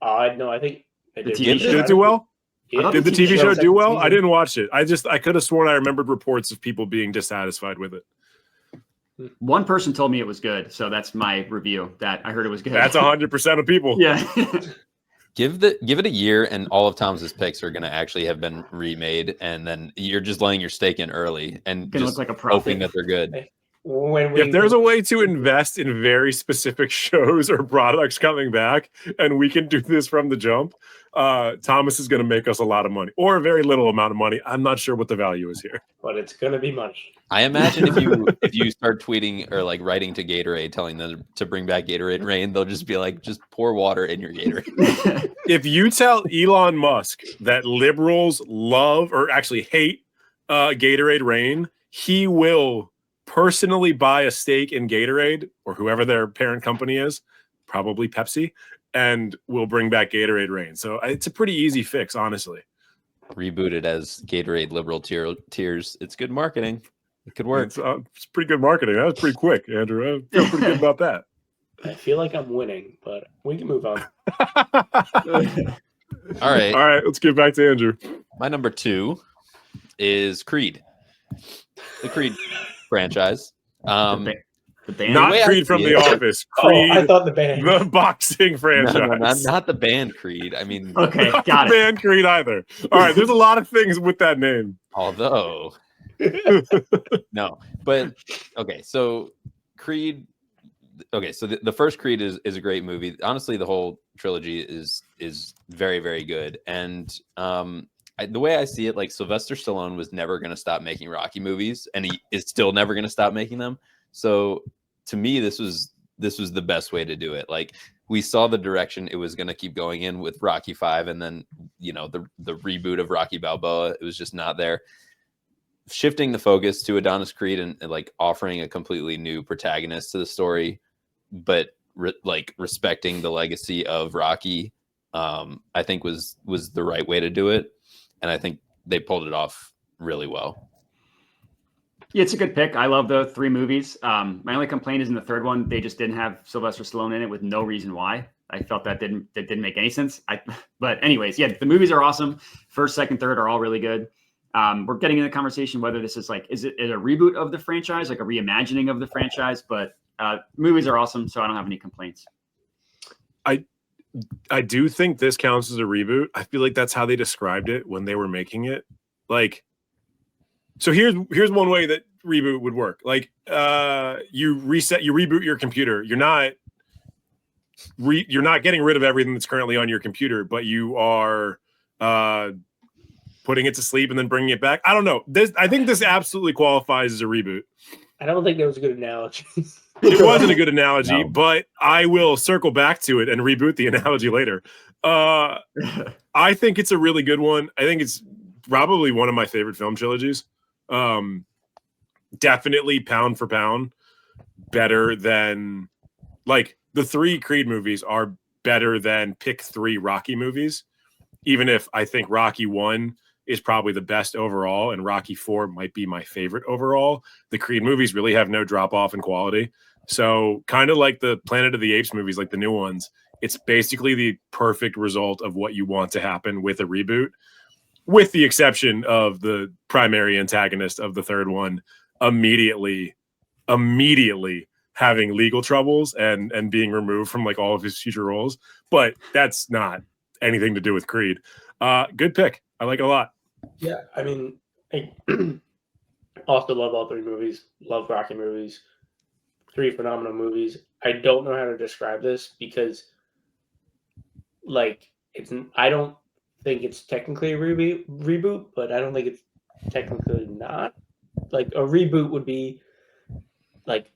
No, I think the TV show did it do well. Yeah. Did the TV show do well? I didn't watch it. I could have sworn I remembered reports of people being dissatisfied with it. One person told me it was good, so that's my review. That I heard it was good. That's 100% of people. Yeah. Give it a year, and all of Thomas's picks are going to actually have been remade, and then you're just laying your stake in early and just look like a hoping that they're good. If there's a way to invest in very specific shows or products coming back, and we can do this from the jump, Thomas is going to make us a lot of money, or a very little amount of money. I'm not sure what the value is here, but it's going to be money. I imagine if you start tweeting or like writing to Gatorade, telling them to bring back Gatorade Rain, they'll just be like, just pour water in your Gatorade. If you tell Elon Musk that liberals love or actually hate Gatorade Rain, he will personally buy a stake in Gatorade or whoever their parent company is, probably Pepsi, and will bring back Gatorade Rain. So it's a pretty easy fix, honestly. Rebooted as Gatorade Liberal Tears. It's good marketing. It could work. It's pretty good marketing. That was pretty quick, Andrew. I feel pretty good about that. I feel like I'm winning, but we can move on. All right. Let's get back to Andrew. My number 2 is Creed. The Creed franchise. The band? Not Creed from The Office. Creed, I thought the band. The boxing franchise. No, not the band Creed. I mean, okay, not got the it. band Creed either. All right, there's a lot of things with that name. Although, no, but okay. So Creed, okay, so the first Creed is a great movie. Honestly, the whole trilogy is very, very good. And the way I see it, like Sylvester Stallone was never going to stop making Rocky movies, and he is still never going to stop making them. So to me, this was the best way to do it. Like, we saw the direction it was going to keep going in with Rocky 5, and then, you know, the reboot of Rocky Balboa, it was just not there. Shifting the focus to Adonis Creed and like offering a completely new protagonist to the story, but like respecting the legacy of Rocky, I think was the right way to do it. And I think they pulled it off really well. Yeah, it's a good pick. I love the 3 movies. My only complaint is in the third one, they just didn't have Sylvester Stallone in it with no reason why. I felt that didn't make any sense. But anyways, yeah, the movies are awesome. First, second, third are all really good. We're getting in the conversation whether this is like, is it a reboot of the franchise, like a reimagining of the franchise? But movies are awesome, so I don't have any complaints. I do think this counts as a reboot. I feel like that's how they described it when they were making it. Like, so here's one way that reboot would work. Like, you reboot your computer. You're not getting rid of everything that's currently on your computer, but you are putting it to sleep and then bringing it back. I don't know. I think this absolutely qualifies as a reboot. I don't think that was a good analogy. It wasn't a good analogy, No. but I will circle back to it and reboot the analogy later. I think it's a really good one. I think it's probably one of my favorite film trilogies. Definitely pound for pound better than, like, the 3 Creed movies are better than pick 3 Rocky movies, even if I think Rocky 1 is probably the best overall and Rocky 4 might be my favorite overall. The Creed movies really have no drop off in quality. So kind of like the Planet of the Apes movies, like the new ones, it's basically the perfect result of what you want to happen with a reboot, with the exception of the primary antagonist of the third one immediately having legal troubles and being removed from like all of his future roles. But that's not anything to do with Creed. Good pick. I like it a lot. Yeah, I mean, I also love all 3 movies. Love Rocky movies. 3 phenomenal movies. I don't know how to describe this because, like, I don't think it's technically a reboot, but I don't think it's technically not. Like, a reboot would be like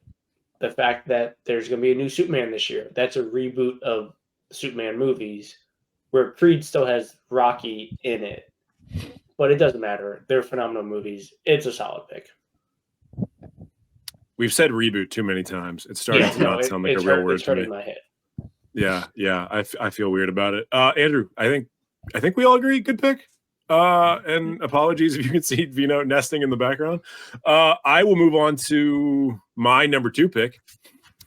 the fact that there's going to be a new Superman this year. That's a reboot of Superman movies, where Creed still has Rocky in it. But it doesn't matter. They're phenomenal movies. It's a solid pick. We've said reboot too many times. It's starting to not sound like a real word it's to me. hurting my head. Yeah. I feel weird about it. Andrew, I think we all agree. Good pick. And apologies if you can see Vino nesting in the background. I will move on to my number 2 pick.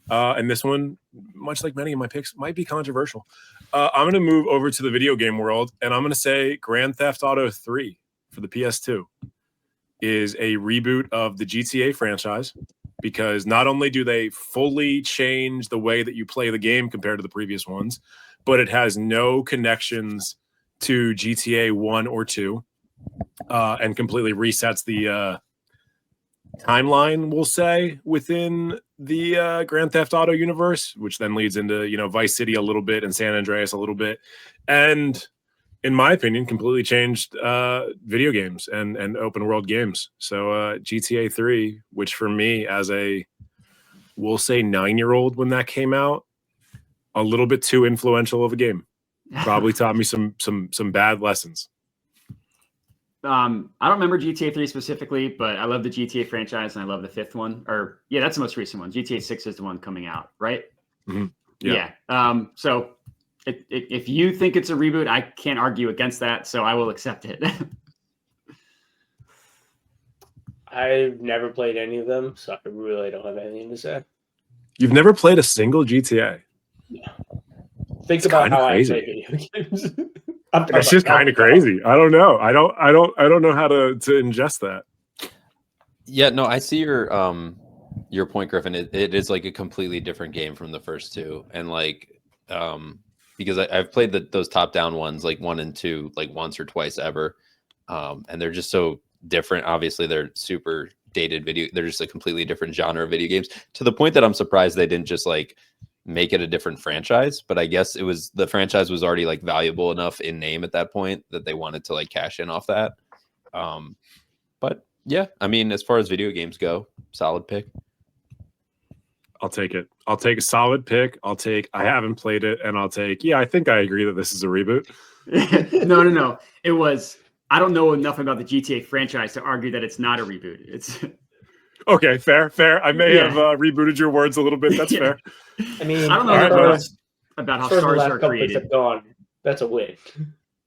And this one, much like many of my picks, might be controversial. I'm going to move over to the video game world, and I'm going to say Grand Theft Auto 3 for the PS2 is a reboot of the GTA franchise, because not only do they fully change the way that you play the game compared to the previous ones, but it has no connections to GTA 1 or 2, and completely resets the timeline, we'll say, within the Grand Theft Auto universe, which then leads into, you know, Vice City a little bit and San Andreas a little bit. And in my opinion, completely changed video games and open world games. So GTA 3, which for me as a, we'll say 9-year-old when that came out, a little bit too influential of a game. Probably taught me some bad lessons. I don't remember GTA 3 specifically, but I love the GTA franchise and I love the 5th one. Or yeah, that's the most recent one. GTA 6 is the one coming out, right? Mm-hmm. Yeah. So if you think it's a reboot, I can't argue against that, so I will accept it. I've never played any of them, so I really don't have anything to say. You've never played a single GTA? Yeah. Think about how I play video games. That's just kind of crazy. I don't know. I don't know how to ingest that. Yeah, no, I see your point, Griffin. It is like a completely different game from the first 2, and like because I've played those top down ones, like 1 and 2, like once or twice ever, and they're just so different. Obviously, they're super dated video. They're just a completely different genre of video games, to the point that I'm surprised they didn't just like make it a different franchise. But I guess the franchise was already like valuable enough in name at that point that they wanted to like cash in off that. But yeah, I mean, as far as video games go, solid pick. I'll take it. I'll take a solid pick. I haven't played it, and I think I agree that this is a reboot. No. It was, I don't know enough about the GTA franchise to argue that it's not a reboot. It's okay, fair. I may have rebooted your words a little bit. That's fair. I mean, I don't know about how stars are created. Have gone. That's a win.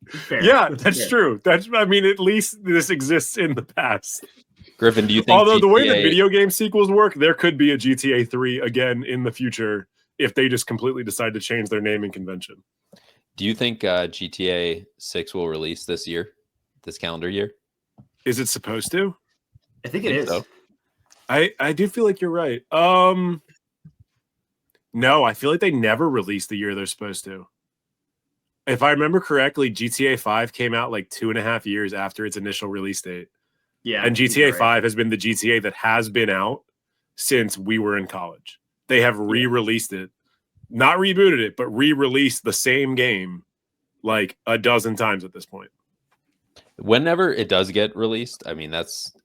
Fair. Yeah, that's true. I mean, at least this exists in the past. Griffin, do you think? Although the way that video game sequels work, there could be a GTA 3 again in the future if they just completely decide to change their naming convention. Do you think GTA 6 will release this calendar year? Is it supposed to? I think it is. So. I do feel like you're right. No, I feel like they never released the year they're supposed to. If I remember correctly, GTA 5 came out like 2.5 years after its initial release date. Yeah. And GTA 5 has been the GTA that has been out since we were in college. They have re-released it. Not rebooted it, but re-released the same game like a dozen times at this point. Whenever it does get released, I mean,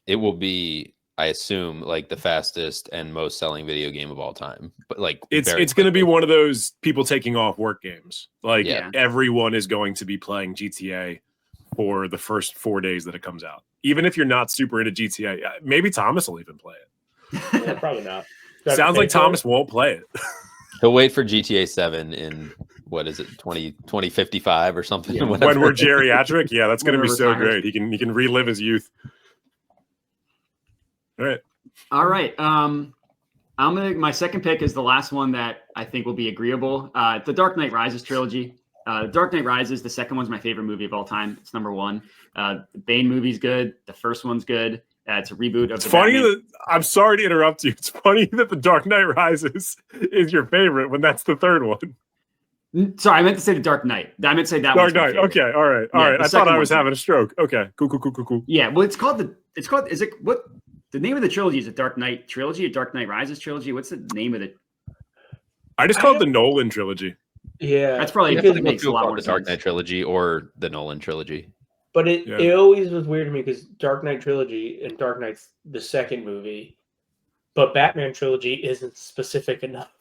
it will be, I assume, like the fastest and most selling video game of all time. But like it's going to be one of those people taking off work games. Like everyone is going to be playing GTA for the first 4 days that it comes out. Even if you're not super into GTA, maybe Thomas will even play it. Yeah, probably not. Sounds like Thomas won't play it. He'll wait for GTA 7 in, what is it, 2055 or something? Yeah. When we're geriatric, yeah, that's going to be so great. He can relive his youth. All right. My second pick is the last one that I think will be agreeable. The Dark Knight Rises trilogy. Dark Knight Rises, the second one's my favorite movie of all time. It's number one. The Bane movie's good. The first one's good. It's a reboot of. It's funny that I'm sorry to interrupt you. It's funny that The Dark Knight Rises is your favorite when that's the third one. Sorry, I meant to say The Dark Knight. I meant to say that Dark Knight. Okay, all right. I thought I was having a stroke. Okay, cool. Yeah, well, is it what the name of the trilogy? Is it Dark Knight trilogy or Dark Knight Rises trilogy? What's the name of it? I just call it the Nolan trilogy. Yeah, that's probably because it makes a lot more the sense. Dark Knight trilogy or the Nolan trilogy. But it always was weird to me because Dark Knight trilogy and Dark Knight's the second movie, but Batman trilogy isn't specific enough.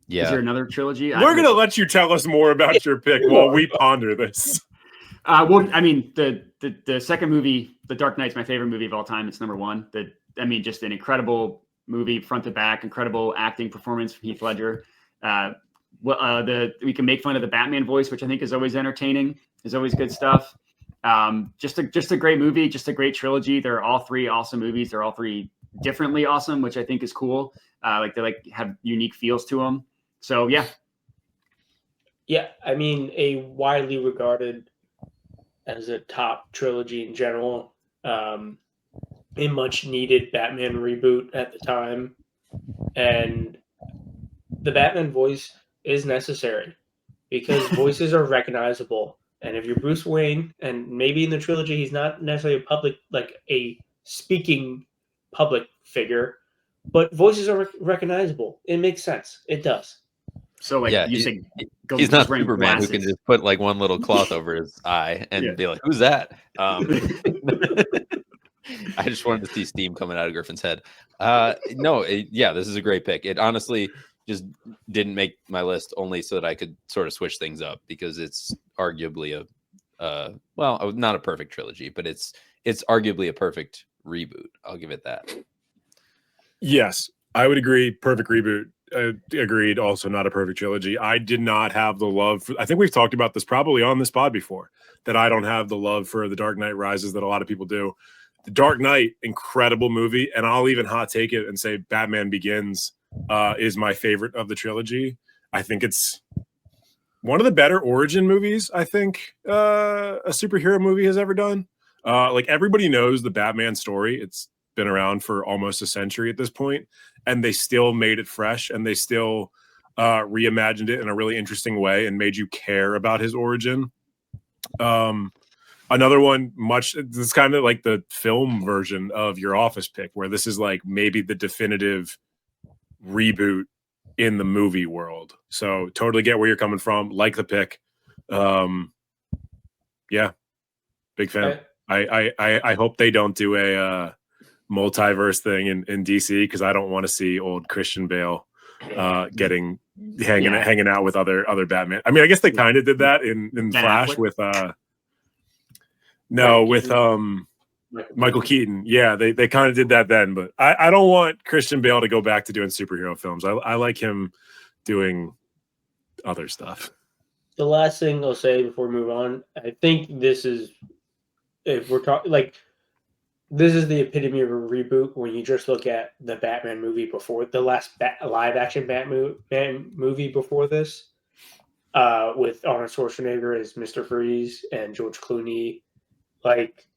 Yeah. Is there another trilogy? We're going to let you tell us more about your pick while we ponder this. Well, I mean, the second movie, The Dark Knight's my favorite movie of all time. It's number one. Just an incredible movie, front to back, incredible acting performance from Heath Ledger. We can make fun of the Batman voice, which I think is always entertaining, is always good stuff. Just a great movie, just a great trilogy. They're all three awesome movies. They're all three differently awesome, which I think is cool. They have unique feels to them. So yeah. Yeah, I mean, a widely regarded as a top trilogy in general. A much needed Batman reboot at the time, and the Batman voice is necessary because voices are recognizable. And if you're Bruce Wayne, and maybe in the trilogy he's not necessarily a speaking public figure, but voices are recognizable. It makes sense. It does. So he's not Superman who can just put like one little cloth over his eye and be like, "Who's that?" I just wanted to see steam coming out of Griffin's head. This is a great pick. It honestly just didn't make my list only so that I could sort of switch things up because it's arguably not a perfect trilogy, but it's arguably a perfect reboot. I'll give it that. Yes, I would agree. Perfect reboot. Agreed. Also not a perfect trilogy. I did not have the love for, I think we've talked about this probably on this pod before, that I don't have the love for The Dark Knight Rises that a lot of people do. The Dark Knight, incredible movie, and I'll even hot take it and say Batman Begins is my favorite of the trilogy. I think it's one of the better origin movies I think a superhero movie has ever done. Everybody knows the Batman story. It's been around for almost a century at this point, and they still made it fresh, and they still reimagined it in a really interesting way and made you care about his origin. Another one, this is kind of like the film version of your Office pick, where this is like maybe the definitive reboot in the movie world. So totally get where you're coming from. Like the pick. Yeah, big fan. I hope they don't do a multiverse thing in DC, because I don't want to see old Christian Bale hanging out with other Batman. I mean, I guess they kind of did that in Flash with Michael Keaton. Yeah, they kind of did that then, but I don't want Christian Bale to go back to doing superhero films. I like him doing other stuff. The last thing I'll say before we move on, I think this is, if we're talking like, this is the epitome of a reboot when you just look at the Batman movie before the last live action Batman movie before this, with Arnold Schwarzenegger as Mr. Freeze and George Clooney. Like,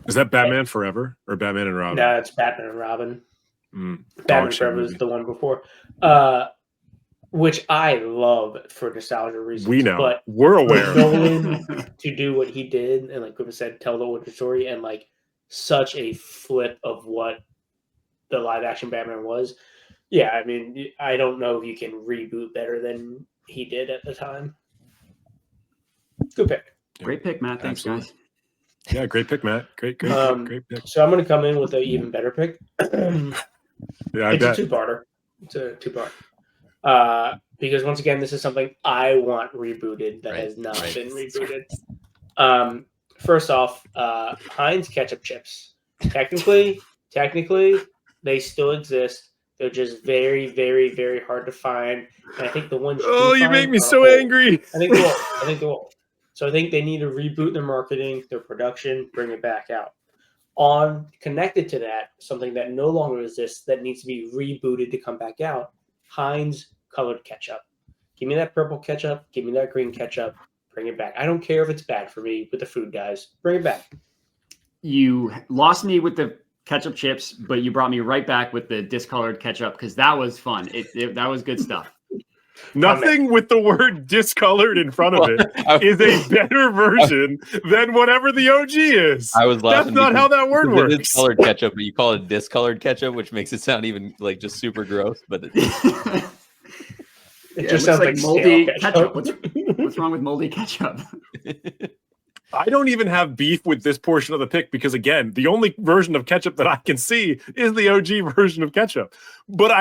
is that Batman Forever or Batman and Robin? No, it's Batman and Robin. Batman Forever is the one before, which I love for nostalgia reasons. We know, but we're aware. Nolan to do what he did and, like Griffin said, tell the origin story, and like such a flip of what the live action Batman was. Yeah, I mean, I don't know if you can reboot better than he did at the time. Good pick. Great pick, Matt. Thanks, guys. Yeah, great pick, Matt. Great pick. So I'm going to come in with an even better pick. Yeah, it's a two-parter. It's a two-part. Because once again, this is something I want rebooted that has not been rebooted. First off, Heinz ketchup chips. Technically, they still exist. They're just very, very, very hard to find. And I think the ones you make me so angry. I think they will. So I think they need to reboot their marketing, their production, bring it back out. Connected to that, something that no longer exists that needs to be rebooted to come back out, Heinz colored ketchup. Give me that purple ketchup. Give me that green ketchup. Bring it back. I don't care if it's bad for me with the food, guys. Bring it back. You lost me with the ketchup chips, but you brought me right back with the discolored ketchup, because that was fun. That was good stuff. Nothing with the word discolored in front of it is a better version than whatever the OG is. I was laughing. That's not how that word works. It's colored ketchup, but you call it discolored ketchup, which makes it sound even like just super gross. But it just sounds like moldy ketchup. What's wrong with moldy ketchup? I don't even have beef with this portion of the pick, because again, the only version of ketchup that I can see is the OG version of ketchup. But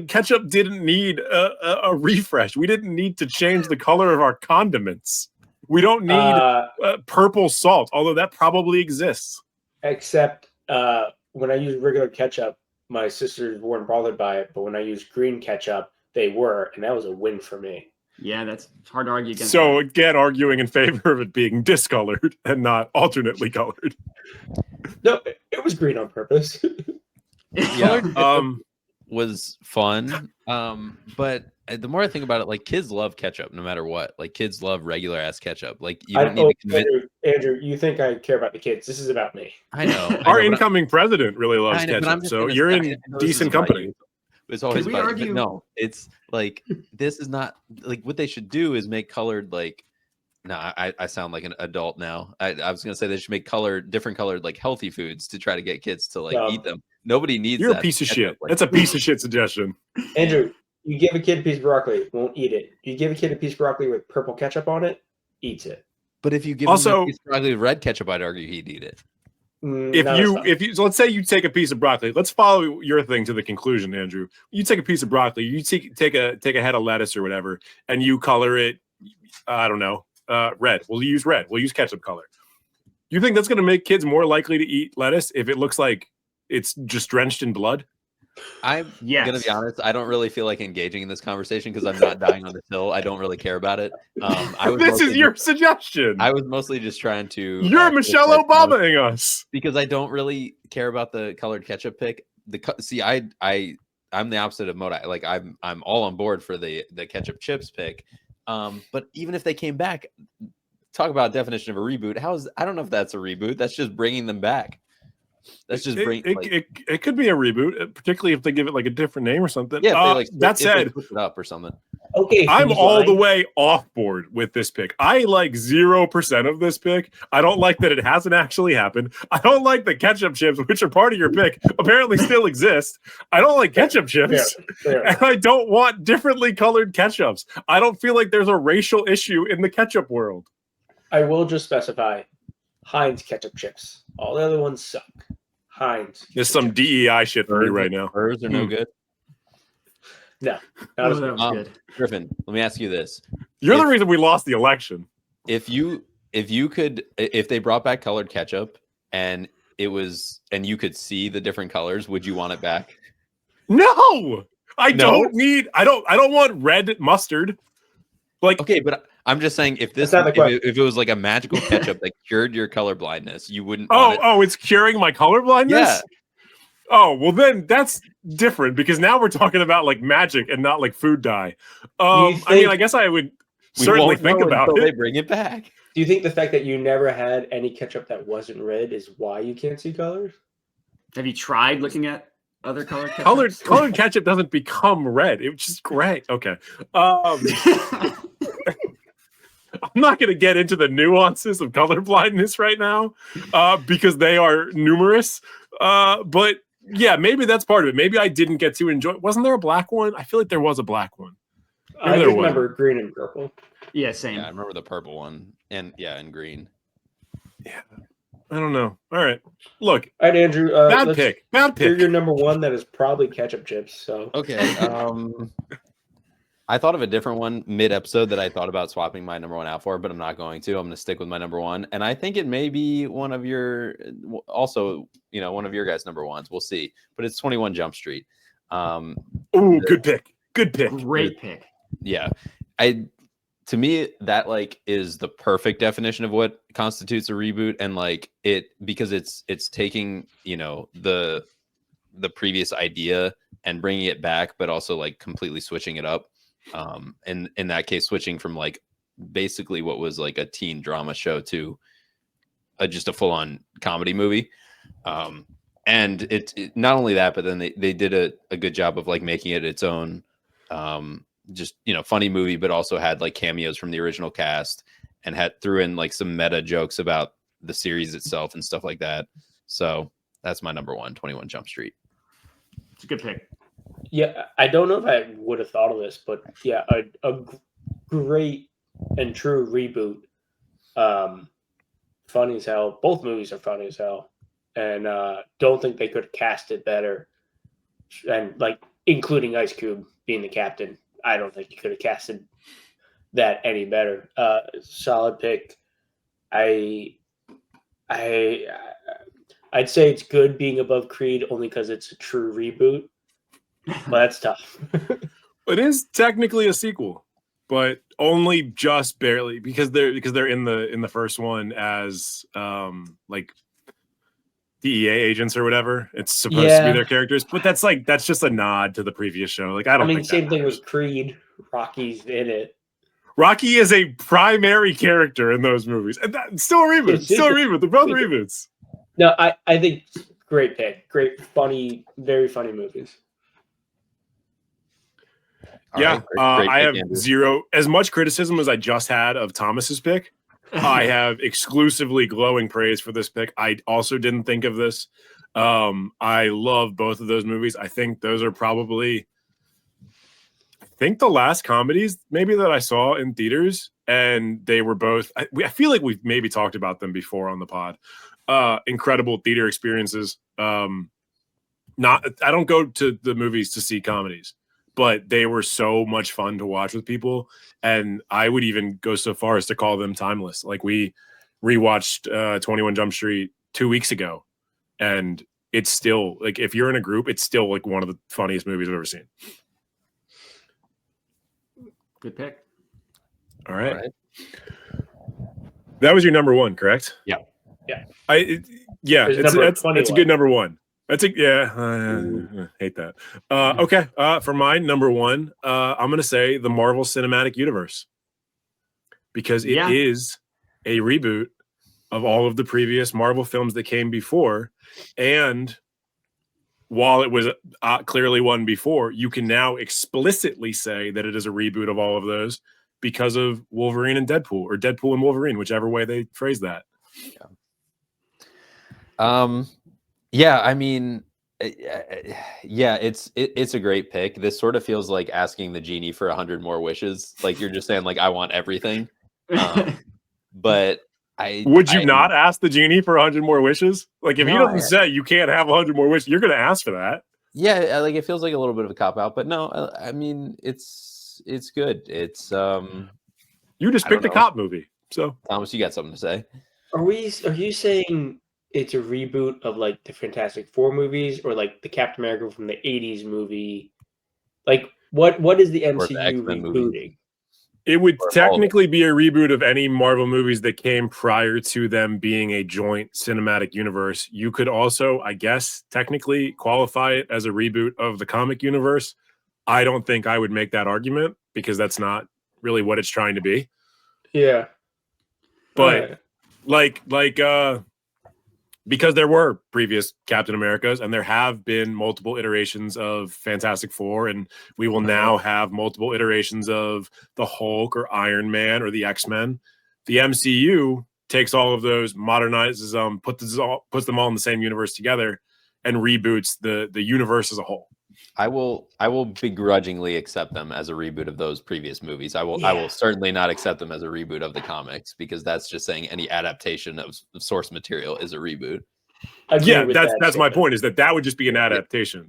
ketchup didn't need a refresh. We didn't need to change the color of our condiments. We don't need purple salt, although that probably exists. Except when I use regular ketchup, my sisters weren't bothered by it. But when I use green ketchup, they were, and that was a win for me. Yeah, that's hard to argue against. So again, arguing in favor of it being discolored and not alternately colored. No, it was green on purpose. Yeah, was fun. But the more I think about it, like, kids love ketchup no matter what. Like, kids love regular ass ketchup. Like, you don't need to convince. Andrew, you think I care about the kids? This is about me. I know. Our incoming president really loves ketchup, so you're in decent company. It's always about it. No, it's like, this is not like, what they should do is make colored, like, I sound like an adult now. I was gonna say they should make different colored, like, healthy foods to try to get kids to eat them. Nobody needs You're that. A piece of shit. That's a piece of shit suggestion. Andrew, you give a kid a piece of broccoli, won't eat it. You give a kid a piece of broccoli with purple ketchup on it, eats it. But if you give him a piece of broccoli with red ketchup, I'd argue he'd eat it. So let's say you take a piece of broccoli. Let's follow your thing to the conclusion, Andrew. You take a piece of broccoli, you take a head of lettuce or whatever, and you color it, I don't know, red. We'll use red. We'll use ketchup color. You think that's going to make kids more likely to eat lettuce if it looks like it's just drenched in blood? I'm gonna be honest. I don't really feel like engaging in this conversation because I'm not dying on this hill. I don't really care about it. This is your suggestion. I was mostly just trying to. You're Michelle Obamaing us, because I don't really care about the colored ketchup pick. I'm the opposite of Modi. Like, I'm all on board for the ketchup chips pick. But even if they came back, talk about definition of a reboot. I don't know if that's a reboot. That's just bringing them back. That's just it could be a reboot, particularly if they give it like a different name or something. Yeah, that said, put it up or something. Okay, I'm who's all the lying? way off board with this pick. I like 0% of this pick. I don't like that it hasn't actually happened. I don't like the ketchup chips, which are part of your pick, apparently still exist. I don't like ketchup chips. Fair. And I don't want differently colored ketchups. I don't feel like there's a racial issue in the ketchup world. I will just specify Heinz ketchup chips. All the other ones suck. Heinz. There's ketchup some chips. DEI shit for you right now. Hers are no good. No, not Oh, as that good. was good. Griffin, let me ask you this: You're the If- reason we lost the election. if they brought back colored ketchup and you could see the different colors, would you want it back? No, I No? don't want red mustard. Like, Okay, but I'm just saying if That's not the question. if it was like a magical ketchup that cured your color blindness, you wouldn't want it. it's curing my color blindness. Yeah. Oh, well then that's different because now we're talking about like magic and not like food dye. I mean, I guess I would We certainly won't think know about until it. they bring it back. Do you think the fact that you never had any ketchup that wasn't red is why you can't see colors? Have you tried looking at other colored ketchups? Colored ketchup doesn't become red. It's just gray. Okay. I'm not going to get into the nuances of color blindness right now because they are numerous. But yeah, maybe that's part of it. Maybe I didn't get to enjoy. Wasn't there a black one? I feel like there was a black one. I there just was. remember green and purple. Yeah, same. Yeah, I remember the purple one and green. I don't know. All right. Look, All right, Andrew. bad let's pick. Bad hear pick. your number one. That is probably ketchup chips. So Okay. I thought of a different one mid-episode that I thought about swapping my number one out for, but I'm not going to. I'm going to stick with my number one, and I think it may be one of your, also, one of your guys' number ones. We'll see, but it's 21 Jump Street. Ooh, good pick. Good pick. Great pick. Yeah, to me that like is the perfect definition of what constitutes a reboot, and like because it's taking the previous idea and bringing it back, but also like completely switching it up. And in that case, switching from like basically what was like a teen drama show to just a full-on comedy movie. And it not only that, but then they did a good job of like making it its own just funny movie, but also had like cameos from the original cast and threw in like some meta jokes about the series itself and stuff like that. So that's my number one, 21 Jump Street. It's a good pick. yeah, I don't know if I would have thought of this, but yeah, a great and true reboot. Funny as hell. Both movies are funny as hell, and don't think they could have cast it better. And like including Ice Cube being the captain, I don't think you could have casted that any better. Solid pick. I'd say it's good being above Creed only because it's a true reboot. But that's tough. It is technically a sequel, but only just barely because they're in the first one as like DEA agents or whatever. It's supposed to be their characters, but that's just a nod to the previous show. Like I don't. I mean, think same that thing matters. with Creed. Rocky's in it. Rocky is a primary character in those movies, and that's still a reboot. Still a reboot. They're both reboots. No, I think great pick. Great, funny, very funny movies. Yeah, Great I pick, have Andrew. zero. As much criticism as I just had of Thomas's pick, I have exclusively glowing praise for this pick. I also didn't think of this. I love both of those movies. I think those are probably, the last comedies maybe that I saw in theaters, and they were both. I feel like we've maybe talked about them before on the pod. Incredible theater experiences. I don't go to the movies to see comedies, but they were so much fun to watch with people. And I would even go so far as to call them timeless. Like we rewatched 21 Jump Street 2 weeks ago, and it's still like, if you're in a group, it's still like one of the funniest movies I've ever seen. Good pick. All right. All right. That was your number one, correct? Yeah. Yeah. It's a good number one. I hate that. Okay. For my number one, I'm going to say the Marvel Cinematic Universe, because it is a reboot of all of the previous Marvel films that came before. And while it was clearly one before, you can now explicitly say that it is a reboot of all of those because of Wolverine and Deadpool, or Deadpool and Wolverine, whichever way they phrase that. Yeah, I mean, yeah, it's a great pick. This sort of feels like asking the genie for 100 more wishes. Like you're just saying, like, I want everything. But would you not ask the genie for 100 more wishes? Like if he doesn't say you can't have 100 more wishes, you're going to ask for that. Yeah, like it feels like a little bit of a cop out, but no, I mean it's good. It's you just picked a cop movie. So Thomas, you got something to say? Are you saying it's a reboot of like the Fantastic Four movies, or like the Captain America from the 80s movie? Like what is the MCU rebooting? It would technically be a reboot of any Marvel movies that came prior to them being a joint cinematic universe. You could also, I guess, technically qualify it as a reboot of the comic universe. I don't think I would make that argument because that's not really what it's trying to be. Yeah. But because there were previous Captain Americas and there have been multiple iterations of Fantastic Four, and we will now have multiple iterations of the Hulk or Iron Man or the X-Men. The MCU takes all of those, modernizes them, puts them all in the same universe together, and reboots the universe as a whole. I will begrudgingly accept them as a reboot of those previous movies. I will certainly not accept them as a reboot of the comics, because that's just saying any adaptation of source material is a reboot. Yeah, that's my point, is that would just be an adaptation.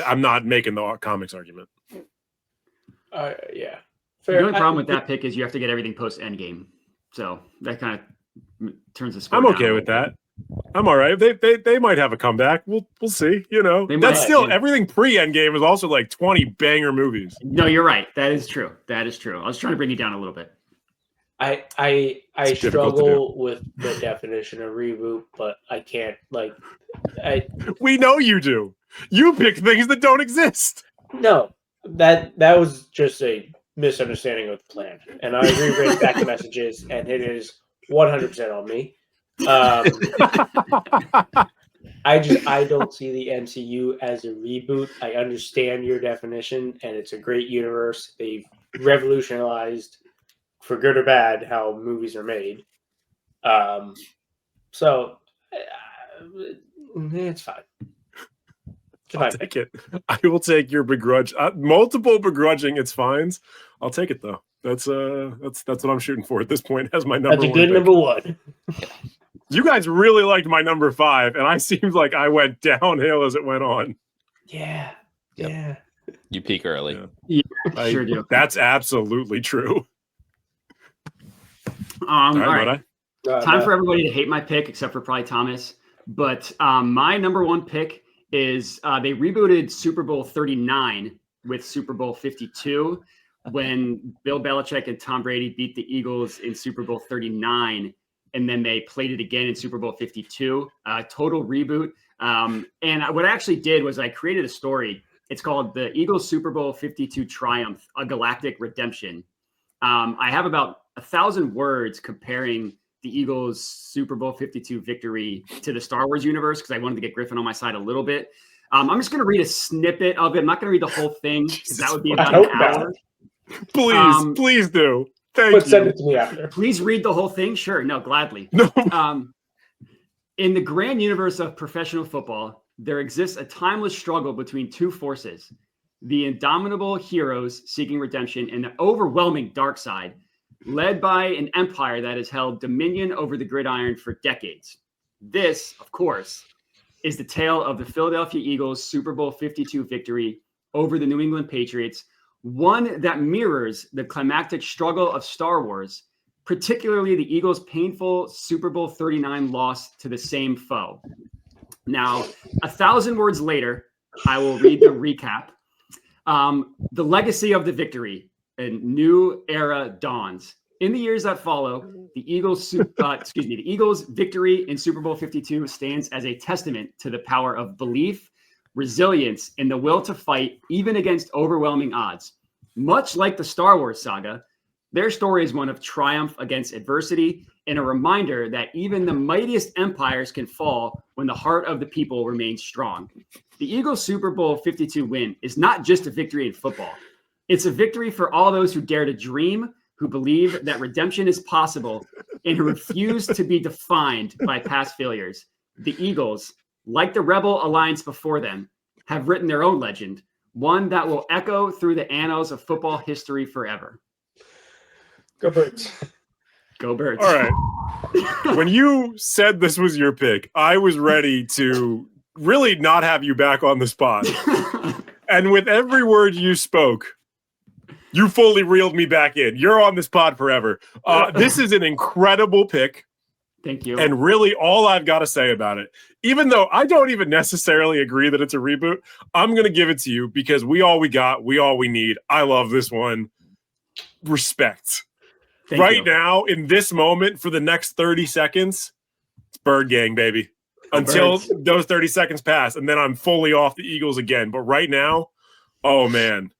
I'm not making the comics argument. Yeah. Fair. The only problem with that pick is you have to get everything post Endgame, so that kind of turns the score. I'm okay with that. I'm all right. They might have a comeback. We'll see. You know, that's still everything pre-Endgame is also like 20 banger movies. No, you're right. That is true. I was trying to bring you down a little bit. I struggle with the definition of reboot, but I can't We know you do. You pick things that don't exist. No, that was just a misunderstanding of the plan, and I reread back the messages, and it is 100% on me. I don't see the MCU as a reboot. I understand your definition, and it's a great universe. They've revolutionized, for good or bad, how movies are made. So it's fine. I'll take it. I will take your multiple begrudging it's fines. I'll take it though. That's what I'm shooting for at this point as my number one. That's a good number one. You guys really liked my number 5, and I seemed like I went downhill as it went on. Yeah. Yep. Yeah. You peak early. Yeah, I sure do. That's absolutely true. All right. Time for everybody to hate my pick, except for probably Thomas. But my number one pick is they rebooted Super Bowl 39 with Super Bowl 52 when Bill Belichick and Tom Brady beat the Eagles in Super Bowl 39. And then they played it again in Super Bowl 52, total reboot. And what I actually did was I created a story. It's called the Eagles Super Bowl 52 Triumph, a Galactic Redemption. I have about 1,000 words comparing the Eagles Super Bowl 52 victory to the Star Wars universe, because I wanted to get Griffin on my side a little bit. I'm just going to read a snippet of it. I'm not going to read the whole thing, because that would be about an hour. Please do. Thank you. Send it to me after. Please read the whole thing. Sure. No, gladly. No. In the grand universe of professional football, there exists a timeless struggle between two forces: the indomitable heroes seeking redemption and the overwhelming dark side, led by an empire that has held dominion over the gridiron for decades. This, of course, is the tale of the Philadelphia Eagles Super Bowl 52 victory over the New England Patriots, one that mirrors the climactic struggle of Star Wars, particularly the Eagles' painful Super Bowl 39 loss to the same foe. Now, 1,000 words later, I will read the recap. The legacy of the victory, a new era dawns. In the years that follow, the Eagles' victory in Super Bowl 52 stands as a testament to the power of belief, resilience, and the will to fight even against overwhelming odds. Much like the Star Wars saga, their story is one of triumph against adversity and a reminder that even the mightiest empires can fall when the heart of the people remains strong. The Eagles' Super Bowl 52 win is not just a victory in football. It's a victory for all those who dare to dream, who believe that redemption is possible, and who refuse to be defined by past failures. The Eagles, like the Rebel Alliance before them, have written their own legend, one that will echo through the annals of football history forever. Go Birds. Go Birds. All right. When you said this was your pick, I was ready to really not have you back on the spot. And with every word you spoke, you fully reeled me back in. You're on this pod forever. This is an incredible pick. Thank you. And really, all I've got to say about it, even though I don't even necessarily agree that it's a reboot, I'm going to give it to you because we all we got, we all we need. I love this one. Respect. Thank right you. now, in this moment, for the next 30 seconds, it's Bird Gang, baby. Until Birds. those 30 seconds pass, and then I'm fully off the Eagles again. But right now, oh, man.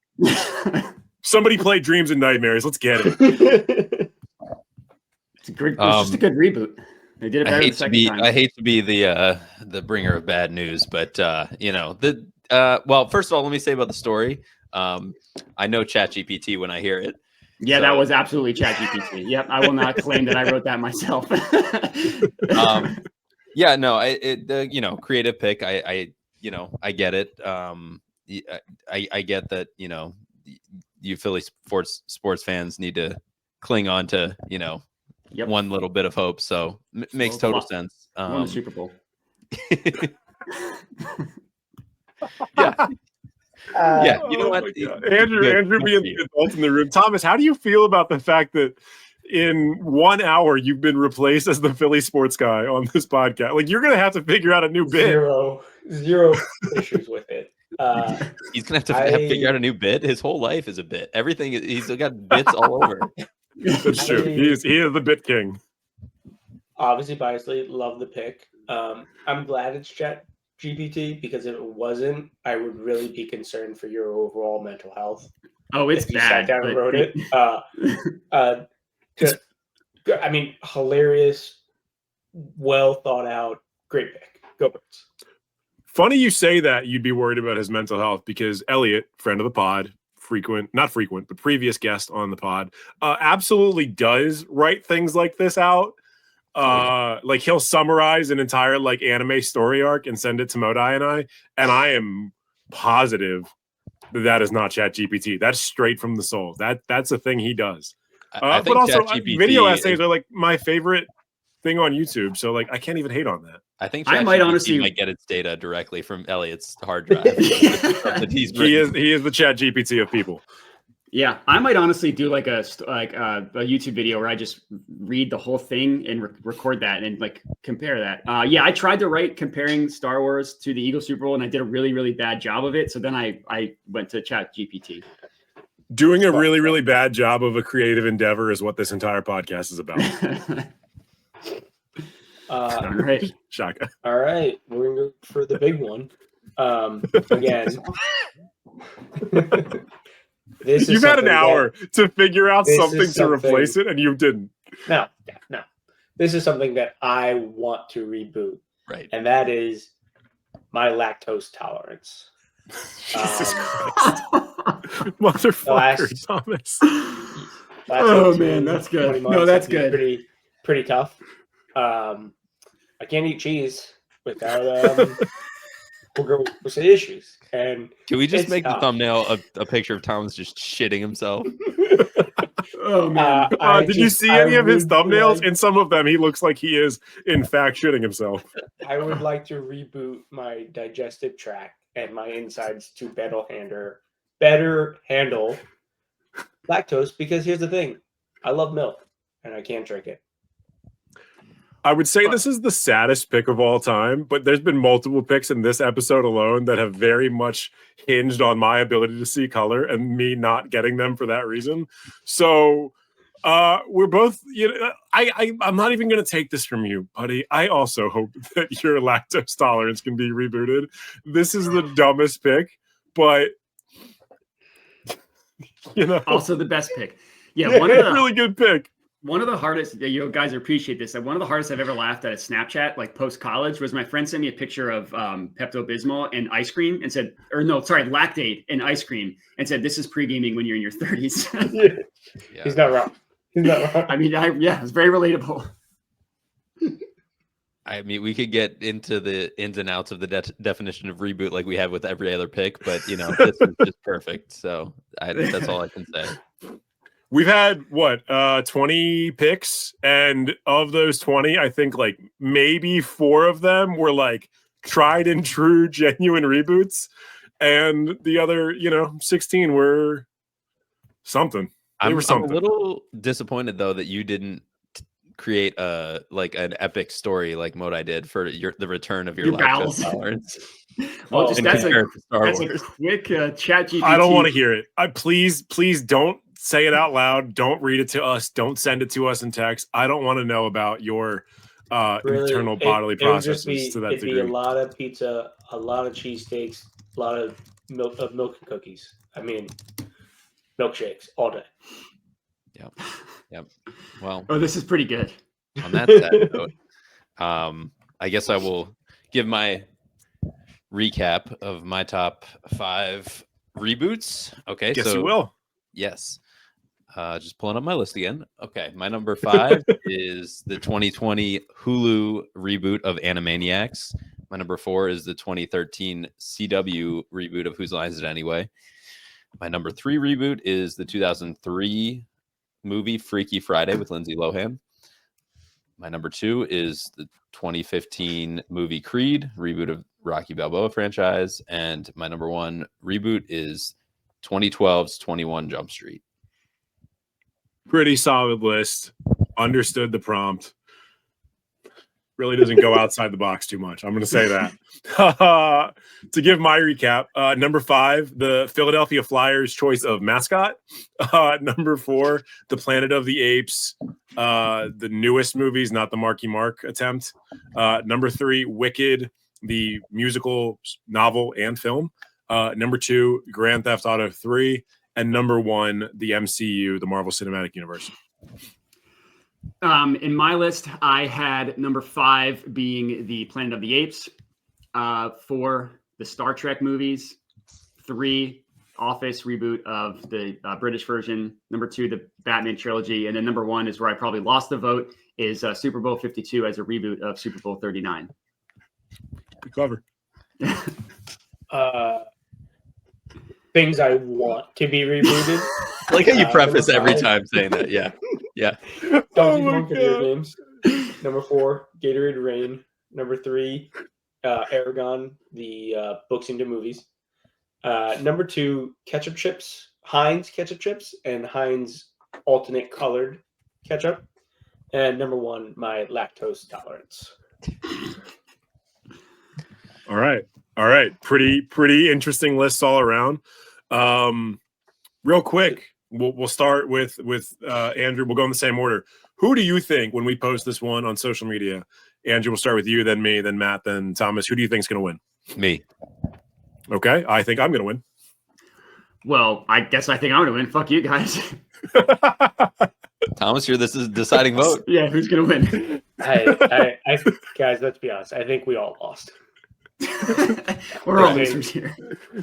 Somebody play Dreams and Nightmares. Let's get it. It's just a good reboot. They did it better the second time. I hate to be the bringer of bad news, but well, first of all, let me say about the story. I know ChatGPT when I hear it. Yeah, so, that was absolutely ChatGPT. Yep, I will not claim that I wrote that myself. Yeah, no, creative pick. I get it. I get that. You Philly sports fans need to cling on to Yep. one little bit of hope. So makes total sense. Won the Super Bowl. Yeah. Yeah, you know Oh what? my God. Andrew being the adult in the room. Thomas, how do you feel about the fact that in 1 hour you've been replaced as the Philly sports guy on this podcast? Like, you're going to have to figure out a new bit. Zero issues with it. He's gonna have to figure out a new bit. His whole life is a bit. Everything he's got bits all over. That's true. He is the bit king. Obviously, biasly, love the pick. I'm glad it's ChatGPT because if it wasn't, I would really be concerned for your overall mental health. Oh, it's if you bad. sat down and wrote it. I mean, hilarious, well thought out, great pick. Go Birds. Funny you say that you'd be worried about his mental health because Elliot, friend of the pod, not frequent, but previous guest on the pod, absolutely does write things like this out. Like he'll summarize an entire anime story arc and send it to Modai and I am positive that is not ChatGPT. That's straight from the soul. That's a thing he does. But also video essays are my favorite thing on YouTube. So I can't even hate on that. I think I might honestly might get its data directly from Elliot's hard drive. He is the ChatGPT of people. Yeah, I might honestly do a YouTube video where I just read the whole thing and record that and compare that. Yeah, I tried to write comparing Star Wars to the Eagles Super Bowl and I did a really, really bad job of it. So then I went to ChatGPT. Doing a really, really bad job of a creative endeavor is what this entire podcast is about. All right. Shaka. All right, we're gonna go for the big one. Again, you've had an hour to figure out something to replace it, and you didn't. No. This is something that I want to reboot, right? And that is my lactose tolerance. Jesus Christ. Motherfucker, Thomas. Oh man, that's good. No, that's good. Pretty tough. I can't eat cheese without we'll say issues. And can we just make the thumbnail a picture of Thomas just shitting himself? Oh man! Did you see any of his thumbnails? In some of them, he looks like he is in fact shitting himself. I would like to reboot my digestive tract and my insides to better handle lactose, because here's the thing. I love milk and I can't drink it. I would say this is the saddest pick of all time, but there's been multiple picks in this episode alone that have very much hinged on my ability to see color and me not getting them for that reason. So we're both, I'm not even going to take this from you, buddy. I also hope that your lactose tolerance can be rebooted. This is the dumbest pick, but also the best pick. Yeah, one of the really good pick. One of the hardest, you guys appreciate this. One of the hardest I've ever laughed at a Snapchat, like post college, was my friend sent me a picture of Pepto Bismol and ice cream and said, or no, sorry, Lactate and ice cream, and said, "This is pre gaming when you're in your 30s." Yeah. He's not wrong. He's not wrong. I mean, yeah, it's very relatable. I mean, we could get into the ins and outs of the definition of reboot like we have with every other pick, but this is just perfect. So that's all I can say. We've had 20 picks, and of those 20, I think like maybe 4 of them were like tried and true, genuine reboots, and the other 16 were something. I'm a little disappointed though that you didn't create an epic story like Modai did for the return of your lactose tolerance. Well, that's a quick chat GPT. I don't want to hear it. Please don't say it out loud. Don't read it to us. Don't send it to us in text. I don't want to know about your internal bodily processes to that degree. It'd be a lot of pizza, a lot of cheesesteaks, a lot of milk and cookies. I mean, milkshakes all day. Yep. Well, this is pretty good. On that sad note, I guess I will give my recap of my top 5 reboots. Okay, yes, you will. Yes. Just pulling up my list again. Okay, my number 5 is the 2020 Hulu reboot of Animaniacs. My number 4 is the 2013 CW reboot of Whose Line Is It Anyway? My number 3 reboot is the 2003 movie Freaky Friday with Lindsay Lohan. My number 2 is the 2015 movie Creed, reboot of Rocky Balboa franchise. And my number 1 reboot is 2012's 21 Jump Street. Pretty solid list. Understood the prompt. Really doesn't go outside the box too much. I'm going to say that. To give my recap, number 5, the Philadelphia Flyers choice of mascot. Number 4, the Planet of the Apes, the newest movies, not the Marky Mark attempt. Number 3, Wicked, the musical, novel, and film. Number 2, Grand Theft Auto 3. And number 1, the MCU, the Marvel Cinematic Universe. In my list, I had number 5 being the Planet of the Apes, 4, the Star Trek movies, 3, Office reboot of the British version, number 2, the Batman trilogy, and then number 1 is where I probably lost the vote, is Super Bowl 52 as a reboot of Super Bowl 39. Good cover. Things I want to be rebooted. Like how you preface every time saying that. Yeah. Donkey Kong video games. Number 4, Gatorade Rain. Number 3, Aragon, the books into movies. Number 2, ketchup chips, Heinz ketchup chips, and Heinz alternate colored ketchup. And number 1, my lactose tolerance. All right. Pretty interesting lists all around. Real quick, we'll start with Andrew. We'll go in the same order. Who do you think, when we post this one on social media, Andrew, we'll start with you, then me, then Matt, then Thomas. Who do you think is going to win? Me. Okay, I think I'm going to win. Well, I guess I think I'm going to win. Fuck you guys. Thomas, this is a deciding vote. Yeah, who's going to win? I guys, let's be honest. I think we all lost. We're all losers here.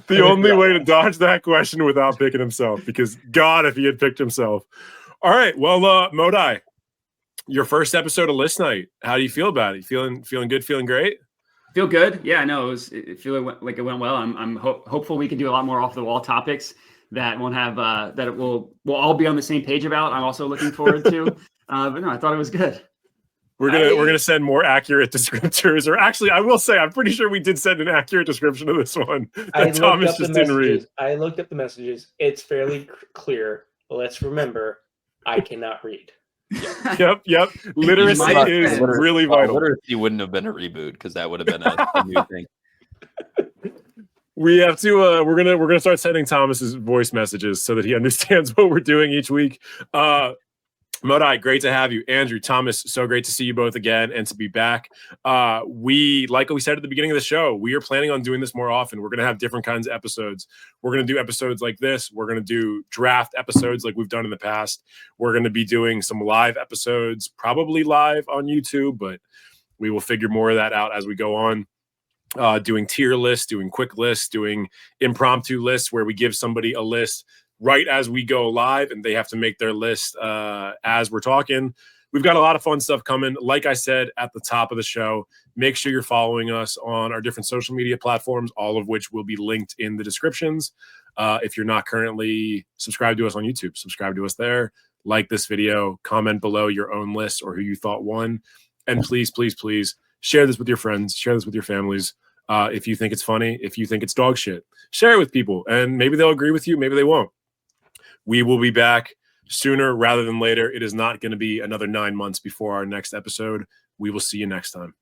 The only way to dodge that question without picking himself, because God, if he had picked himself. All right, well, Modai, your first episode of List Night. How do you feel about it? Feeling good? Feeling great? Feel good. Yeah, no, it feeling like it went well. I'm hopeful we can do a lot more off the wall topics that won't have that it will all be on the same page about. I'm also looking forward to. But no, I thought it was good. We're gonna send more accurate descriptors, or actually, I will say I'm pretty sure we did send an accurate description of this one that Thomas just didn't read. I looked up the messages. It's fairly clear. Let's remember, I cannot read. Yep. Literacy is really vital. Literacy wouldn't have been a reboot because that would have been a new thing. We have to. We're gonna start sending Thomas's voice messages so that he understands what we're doing each week. Modai, great to have you. Andrew, Thomas, so great to see you both again and to be back. Like we said at the beginning of the show, we are planning on doing this more often. We're going to have different kinds of episodes. We're going to do episodes like this. We're going to do draft episodes like we've done in the past. We're going to be doing some live episodes, probably live on YouTube, but we will figure more of that out as we go on. Doing tier lists, doing quick lists, doing impromptu lists where we give somebody a list right as we go live and they have to make their list as we're talking. We've got a lot of fun stuff coming. Like I said at the top of the show, make sure you're following us on our different social media platforms, all of which will be linked in the descriptions. If you're not currently subscribed to us on YouTube, subscribe to us there. Like this video, comment below your own list or who you thought won. And please, please, please share this with your friends, share this with your families. If you think it's funny, if you think it's dog shit, share it with people and maybe they'll agree with you, maybe they won't. We will be back sooner rather than later. It is not going to be another 9 months before our next episode. We will see you next time.